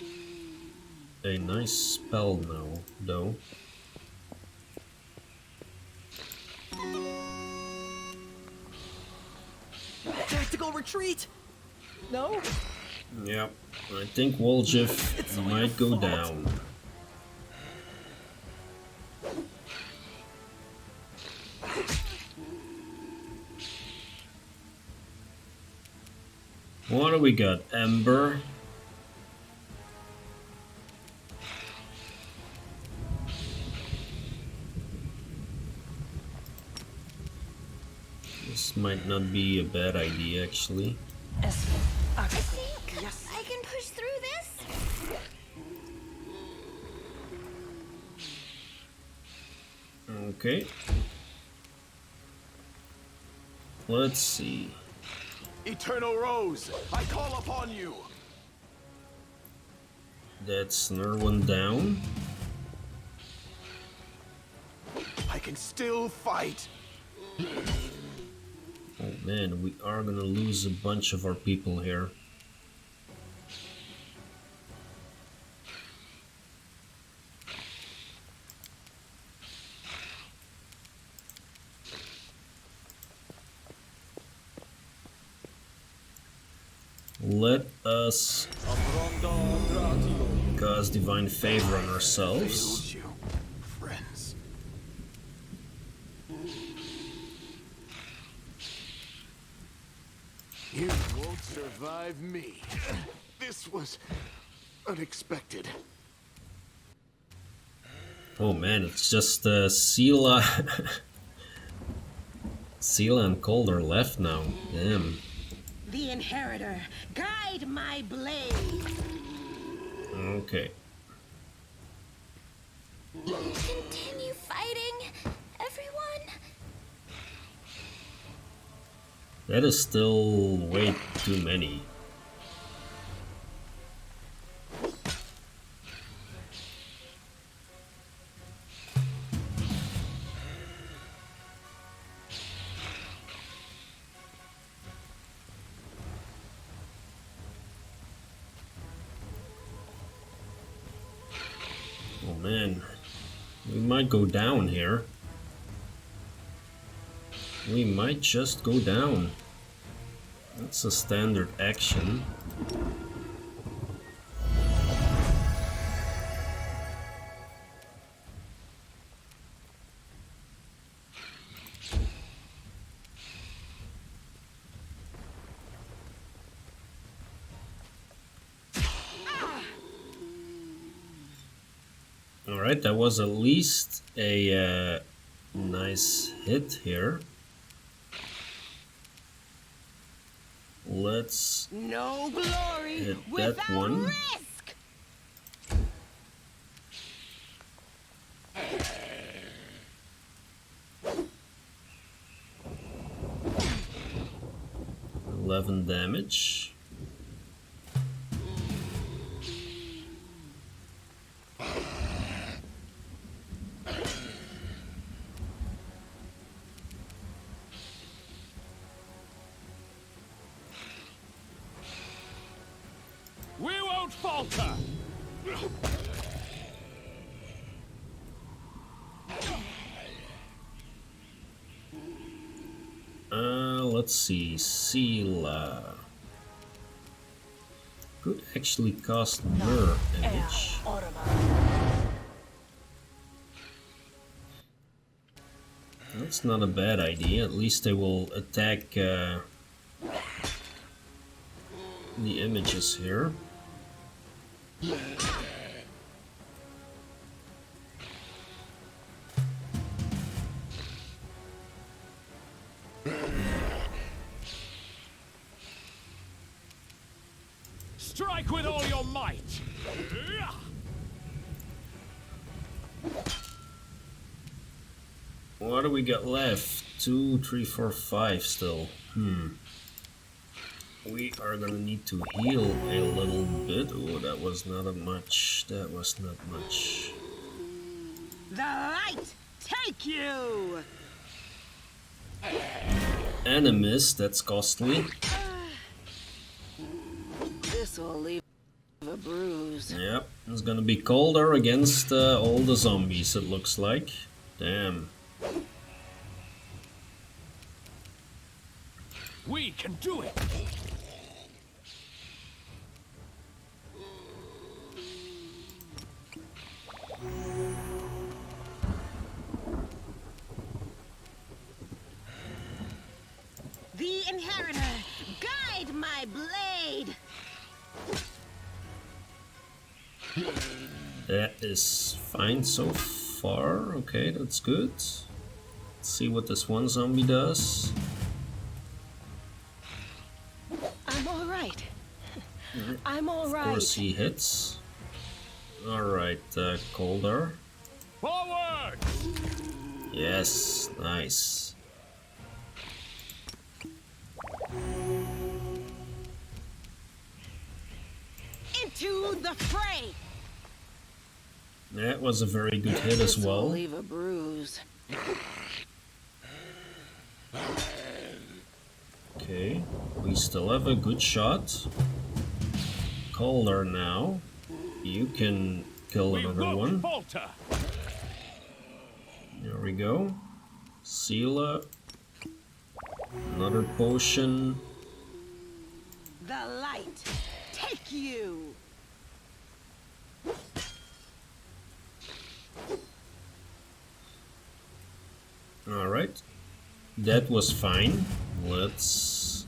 nice spell now, though. Tactical retreat? No? Yep, I think Woljif might go down. What do we got? Ember. This might not be a bad idea, actually. I think I can push through this. Okay. Let's see. Eternal Rose, I call upon you. That's another one down. I can still fight. Oh man, we are gonna lose a bunch of our people here. Let us cast divine favor on ourselves. Failed you, friends. You won't survive me. This was unexpected. Oh man, it's just Seelah. Seelah and Cauldar left now. Damn. The inheritor, guide my blade. Okay. Continue fighting, everyone. That is still way too many. Oh man, we might go down here. We might just go down. That's a standard action. Alright, that was at least a nice hit here. Let's No glory hit without that one. risk. $11 damage. We won't falter. let's see. Seelah could actually cast mirror image. That's not a bad idea. At least they will attack the images here. Strike with all your might! What do we got left? 2, 3, 4, 5 still. We are gonna need to heal a little bit. Oh, that was not a much. That was not much. The light take you! And a miss, that's costly. This will leave a bruise. Yep, it's gonna be Cauldar against all the zombies, it looks like. Damn. We can do it! The Inheritor, guide my blade! That is fine so far. Okay, that's good. Let's see what this one zombie does. I'm all right. I'm all Of right. course he hits. Alright, Cauldar. Forward! Yes, nice. Into the fray! That was a very good hit as This will well. leave a bruise. Okay, we still have a good shot. Cauldar now. You can kill We another won't one. falter! There we go. Seelah. Another potion. The light take you! Alright. That was fine. Let's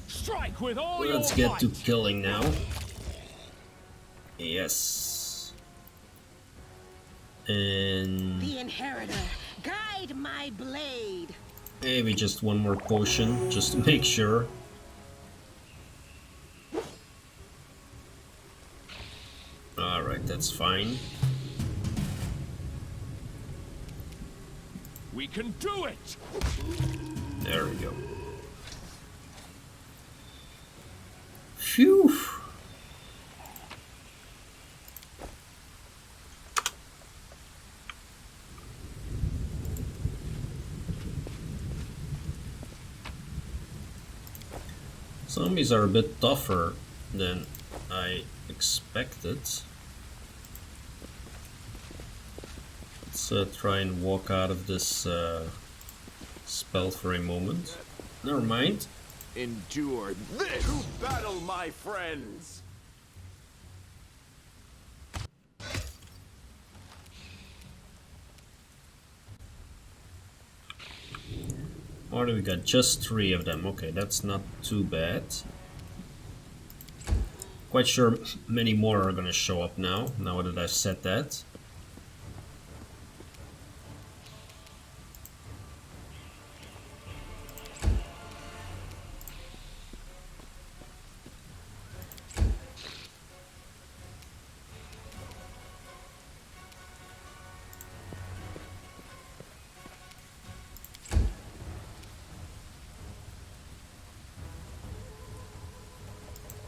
Strike with all get your to might! killing now. Yes. And The Inheritor, guide my blade! maybe just one more potion, just to make sure. Alright, that's fine. We can do it! There we go. Phew! Zombies are a bit tougher than I expected. Let's try and walk out of this spell for a moment. Never mind. Endure this! To battle, my friends! What do we got? Just 3 of them. Okay, that's not too bad. Quite sure many more are gonna show up now that I've said that.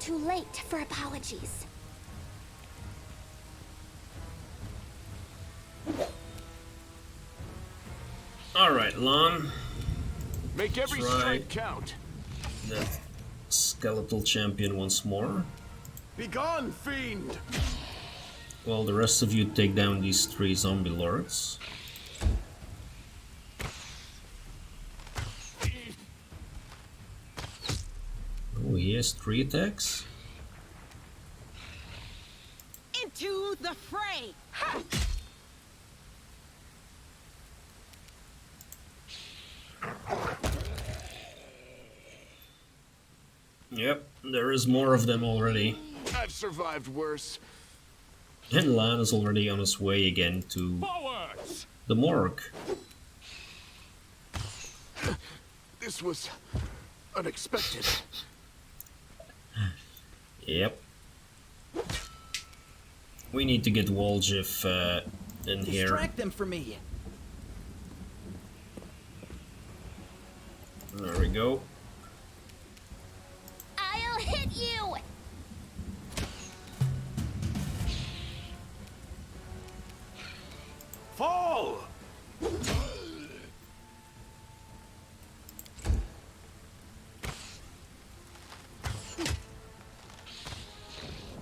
Too late for apologies. Alright, Lon. Make every Try. strike count! That skeletal champion once more. Begone, fiend! While the rest of you take down these 3 zombie lords. missed 3 attacks. Into the fray. Ha! Yep, there is more of them already. I've survived worse. And Elan is already on his way again to Forwards! the morgue. This was unexpected. Yep. We need to get Woljif in here. Distract them for me. There we go. I'll hit you. Fall!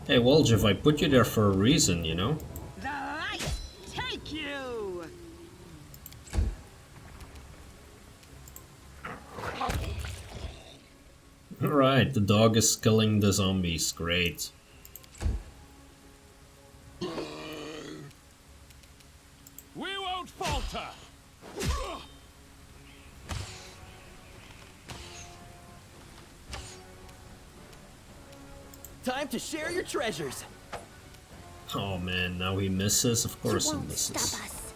Hey Woljif, I put you there for a reason, you know? The light take you. Alright, the dog is killing the zombies. Great. We won't falter! Time to share your treasures. Oh man, now he misses. Of course You he won't misses. stop us.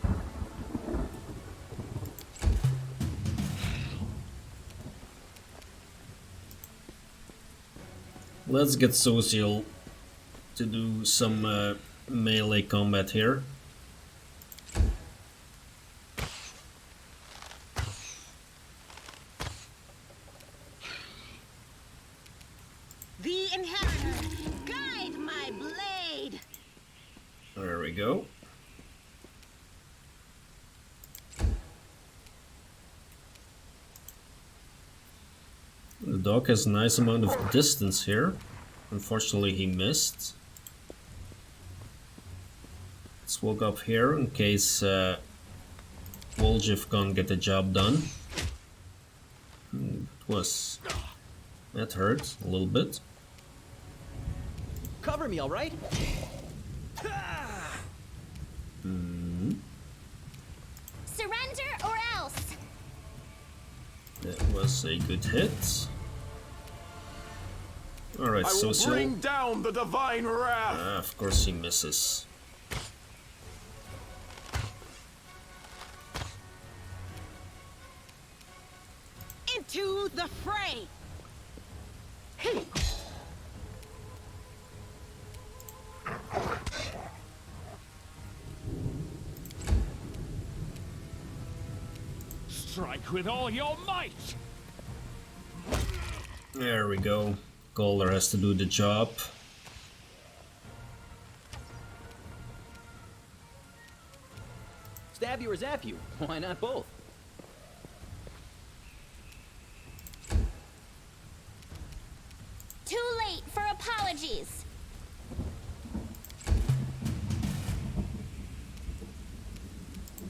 Let's get Sosiel to do some melee combat here. The inheritor, guide my blade. There we go. The dog has a nice amount of distance here. Unfortunately, he missed. Let's walk up here in case Woljif can't get the job done. That hurt a little bit. Cover me, all right? Surrender or else. That was a good hit. Alright, I will Sosiel. bring down the divine wrath! Of course he misses. Into the fray. Strike with all your might! There we go. Cauldar has to do the job. Stab you or zap you. Why not both? Too late for apologies.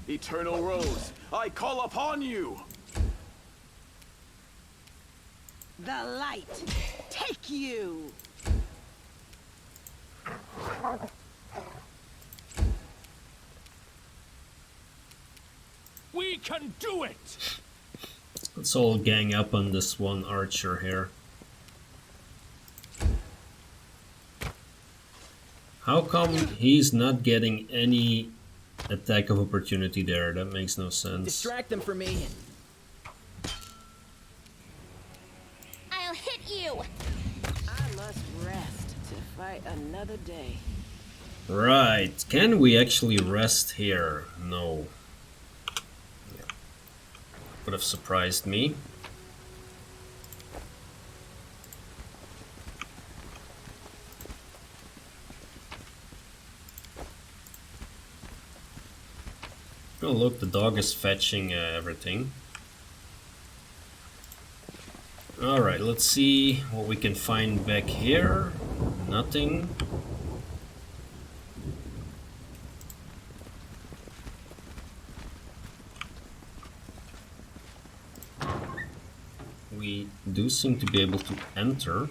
Eternal Rose, I call upon you! The light take you. We can do it! Let's all gang up on this one archer here. How come he's not getting any attack of opportunity there? That makes no sense. Distract them for me. I'll hit you. I must rest to fight another day. Right, can we actually rest here? No. Yeah. Would have surprised me. Oh look, the dog is fetching everything. Alright, let's see what we can find back here. Nothing. We do seem to be able to enter.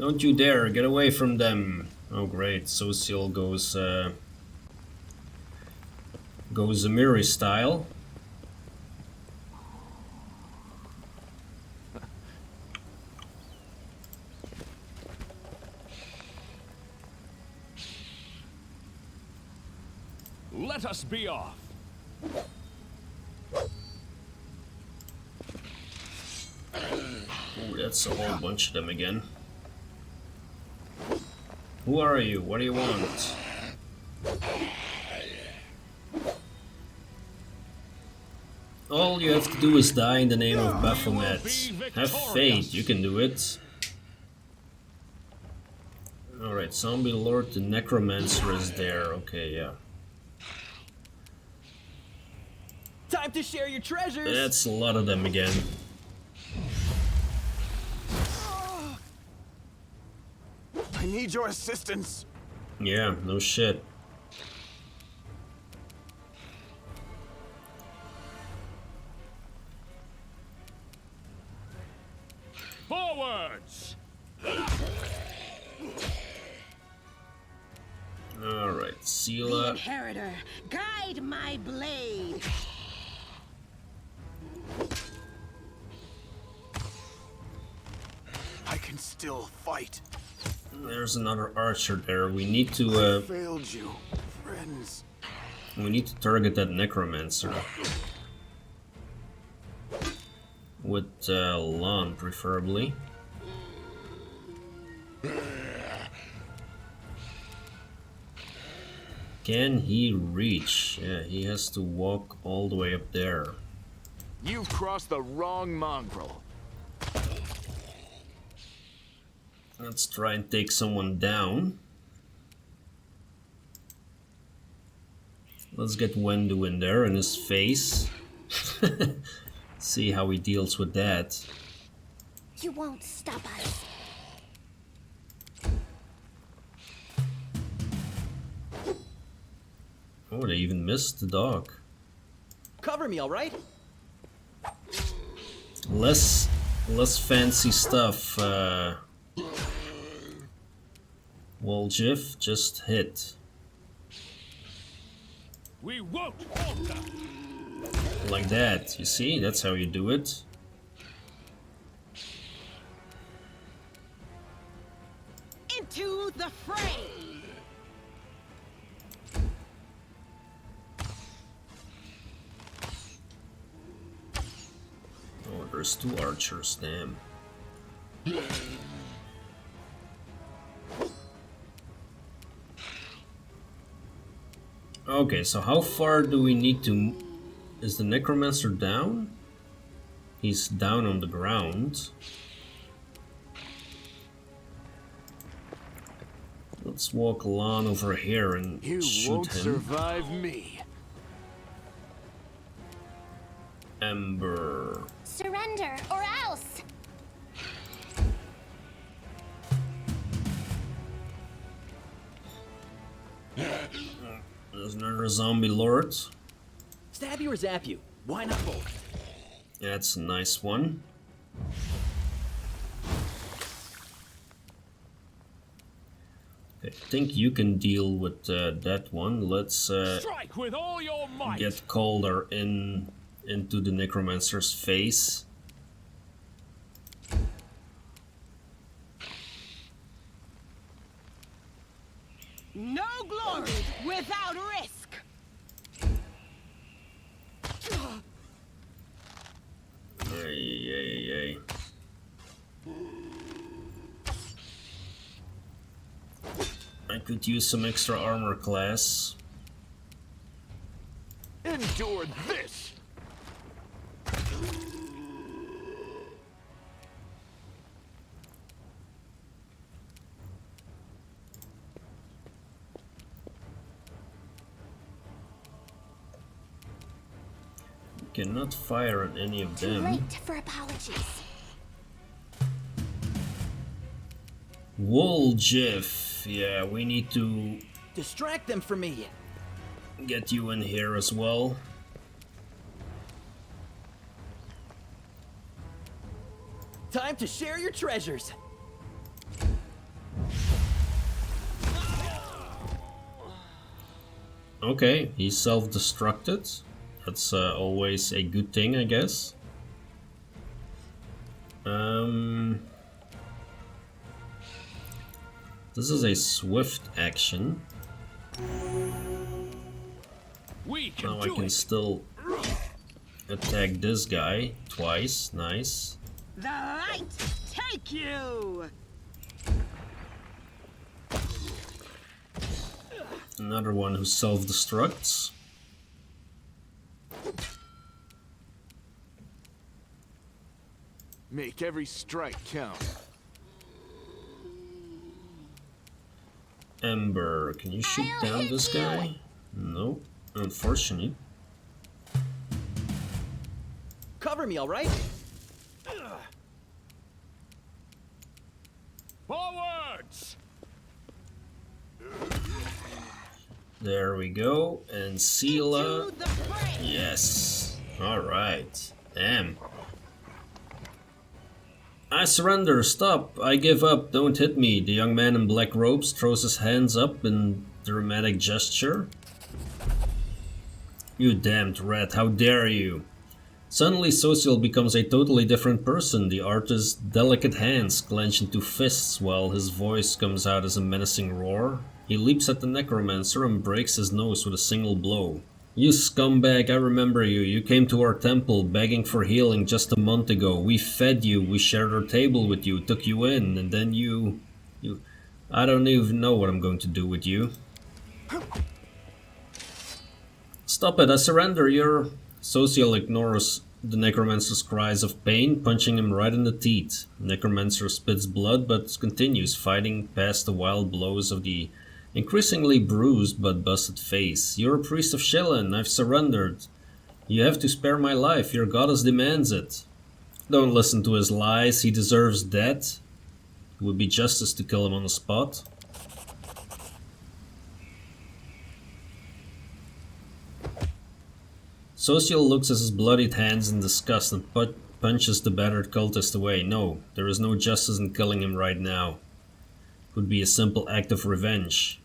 Don't you dare, get away from them. Oh great, Sosiel goes Zamiri style. Let us be off. Ooh, that's a whole bunch of them again. Who are you? What do you want? All you have to do is die in the name of Baphomet. Have faith, you can do it. Alright, Zombie Lord, the Necromancer is there. Okay, yeah. Time to share your treasures. That's a lot of them again. I need your assistance. Yeah, no shit. Forwards! Alright, The Seelah. inheritor, guide my blade. I can still fight. There's another archer there. We need to Failed you, friends. target that necromancer. With Lan, preferably. Can he reach? Yeah, he has to walk all the way up there. You've crossed the wrong mongrel. Let's try and take someone down. Let's get Wendu in there in his face. See how he deals with that. You won't stop us. Oh, they even missed the dog. Cover me, all right? Less fancy stuff. Waljif, just hit. We won't falter. Like that, you see? That's how you do it. Into the fray. Oh, there's two archers, damn. Okay, so how far do we need to... Is the necromancer down? He's down on the ground. Let's walk Lan over here and You shoot won't him. survive me. Ember. Surrender or else. There's another zombie lord. Stab you or zap you? Why not both? That's a nice one. Okay, I think you can deal with that one. Let's Strike with all your might. get Cauldar into the necromancer's face. No glory without risk. Ay, ay, ay. I could use some extra armor class. Endure this. Cannot fire at any of Too them. late for apologies. Woljif. Yeah, we need to Distract them from me. get you in here as well. Time to share your treasures. Okay, he self-destructed. That's always a good thing, I guess. This is a swift action. Now I can still attack this guy twice. Nice. The light take you! Another one who self-destructs. Make every strike count. Ember, can you shoot down this guy? No, unfortunately. Cover me, all right? Forwards! There we go, and Seelah. To the fray! Yes. Alright. Damn. I surrender, stop, I give up, don't hit me. The young man in black robes throws his hands up in dramatic gesture. You damned rat, how dare you! Suddenly Sosiel becomes a totally different person. The artist's delicate hands clench into fists while his voice comes out as a menacing roar. He leaps at the necromancer and breaks his nose with a single blow. You scumbag, I remember you. You came to our temple begging for healing just a month ago. We fed you, we shared our table with you, took you in, and then you... I don't even know what I'm going to do with you. Stop it, I surrender, you're... Sosiel ignores the necromancer's cries of pain, punching him right in the teeth. Necromancer spits blood but continues fighting past the wild blows of the increasingly bruised but busted face. You're a priest of Seelah, I've surrendered. You have to spare my life, your goddess demands it. Don't listen to his lies, he deserves death. It would be justice to kill him on the spot. Sosiel looks at his bloodied hands in disgust and punches the battered cultist away. No, there is no justice in killing him right now. It would be a simple act of revenge.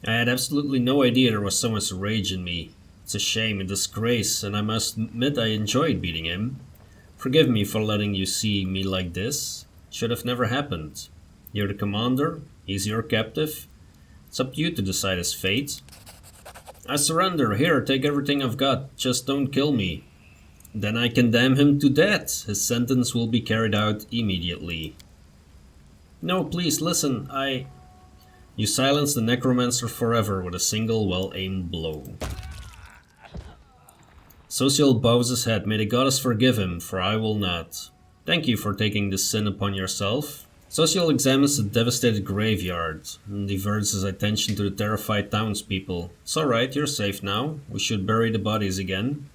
I had absolutely no idea there was so much rage in me. It's a shame, a disgrace, and I must admit I enjoyed beating him. Forgive me for letting you see me like this. It should have never happened. You're the commander, he's your captive. It's up to you to decide his fate. I surrender, here, take everything I've got, just don't kill me. Then I condemn him to death. His sentence will be carried out immediately. No, please, listen, You silence the necromancer forever with a single well-aimed blow. Sosiel bows his head. May the goddess forgive him, for I will not. Thank you for taking this sin upon yourself. Sosiel examines the devastated graveyard and diverts his attention to the terrified townspeople. It's alright, you're safe now. We should bury the bodies again.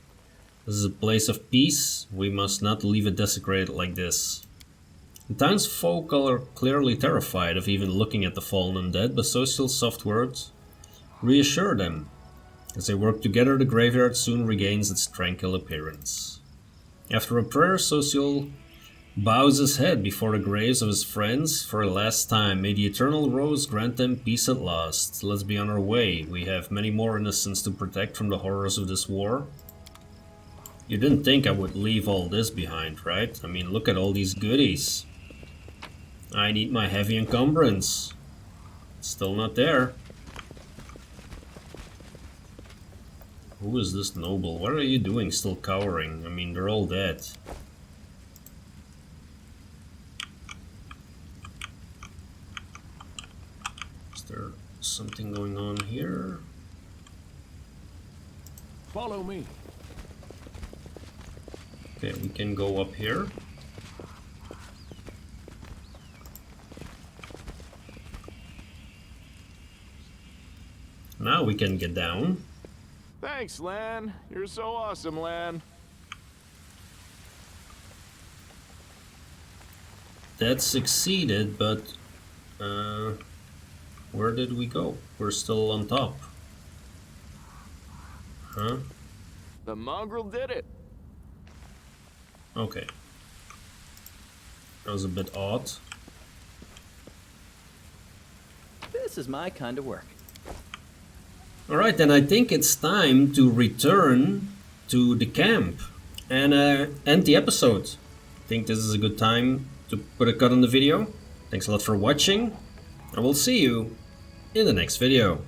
This is a place of peace. We must not leave it desecrated like this. The townsfolk are clearly terrified of even looking at the fallen undead, but Sosiel's soft words reassure them. As they work together, the graveyard soon regains its tranquil appearance. After a prayer, Sosiel bows his head before the graves of his friends for a last time. May the eternal rose grant them peace at last. Let's be on our way. We have many more innocents to protect from the horrors of this war. You didn't think I would leave all this behind, right? I mean, look at all these goodies. I need my heavy encumbrance. It's still not there. Who is this noble? What are you doing still cowering? I mean, they're all dead. Is there something going on here? Follow me. Okay, we can go up here. Now we can get down. Thanks, Lan. You're so awesome, Lan. That succeeded, but where did we go? We're still on top. Huh? The mongrel did it. Okay. That was a bit odd. This is my kind of work. Alright, then I think it's time to return to the camp and end the episode. I think this is a good time to put a cut on the video. Thanks a lot for watching, and we'll see you in the next video.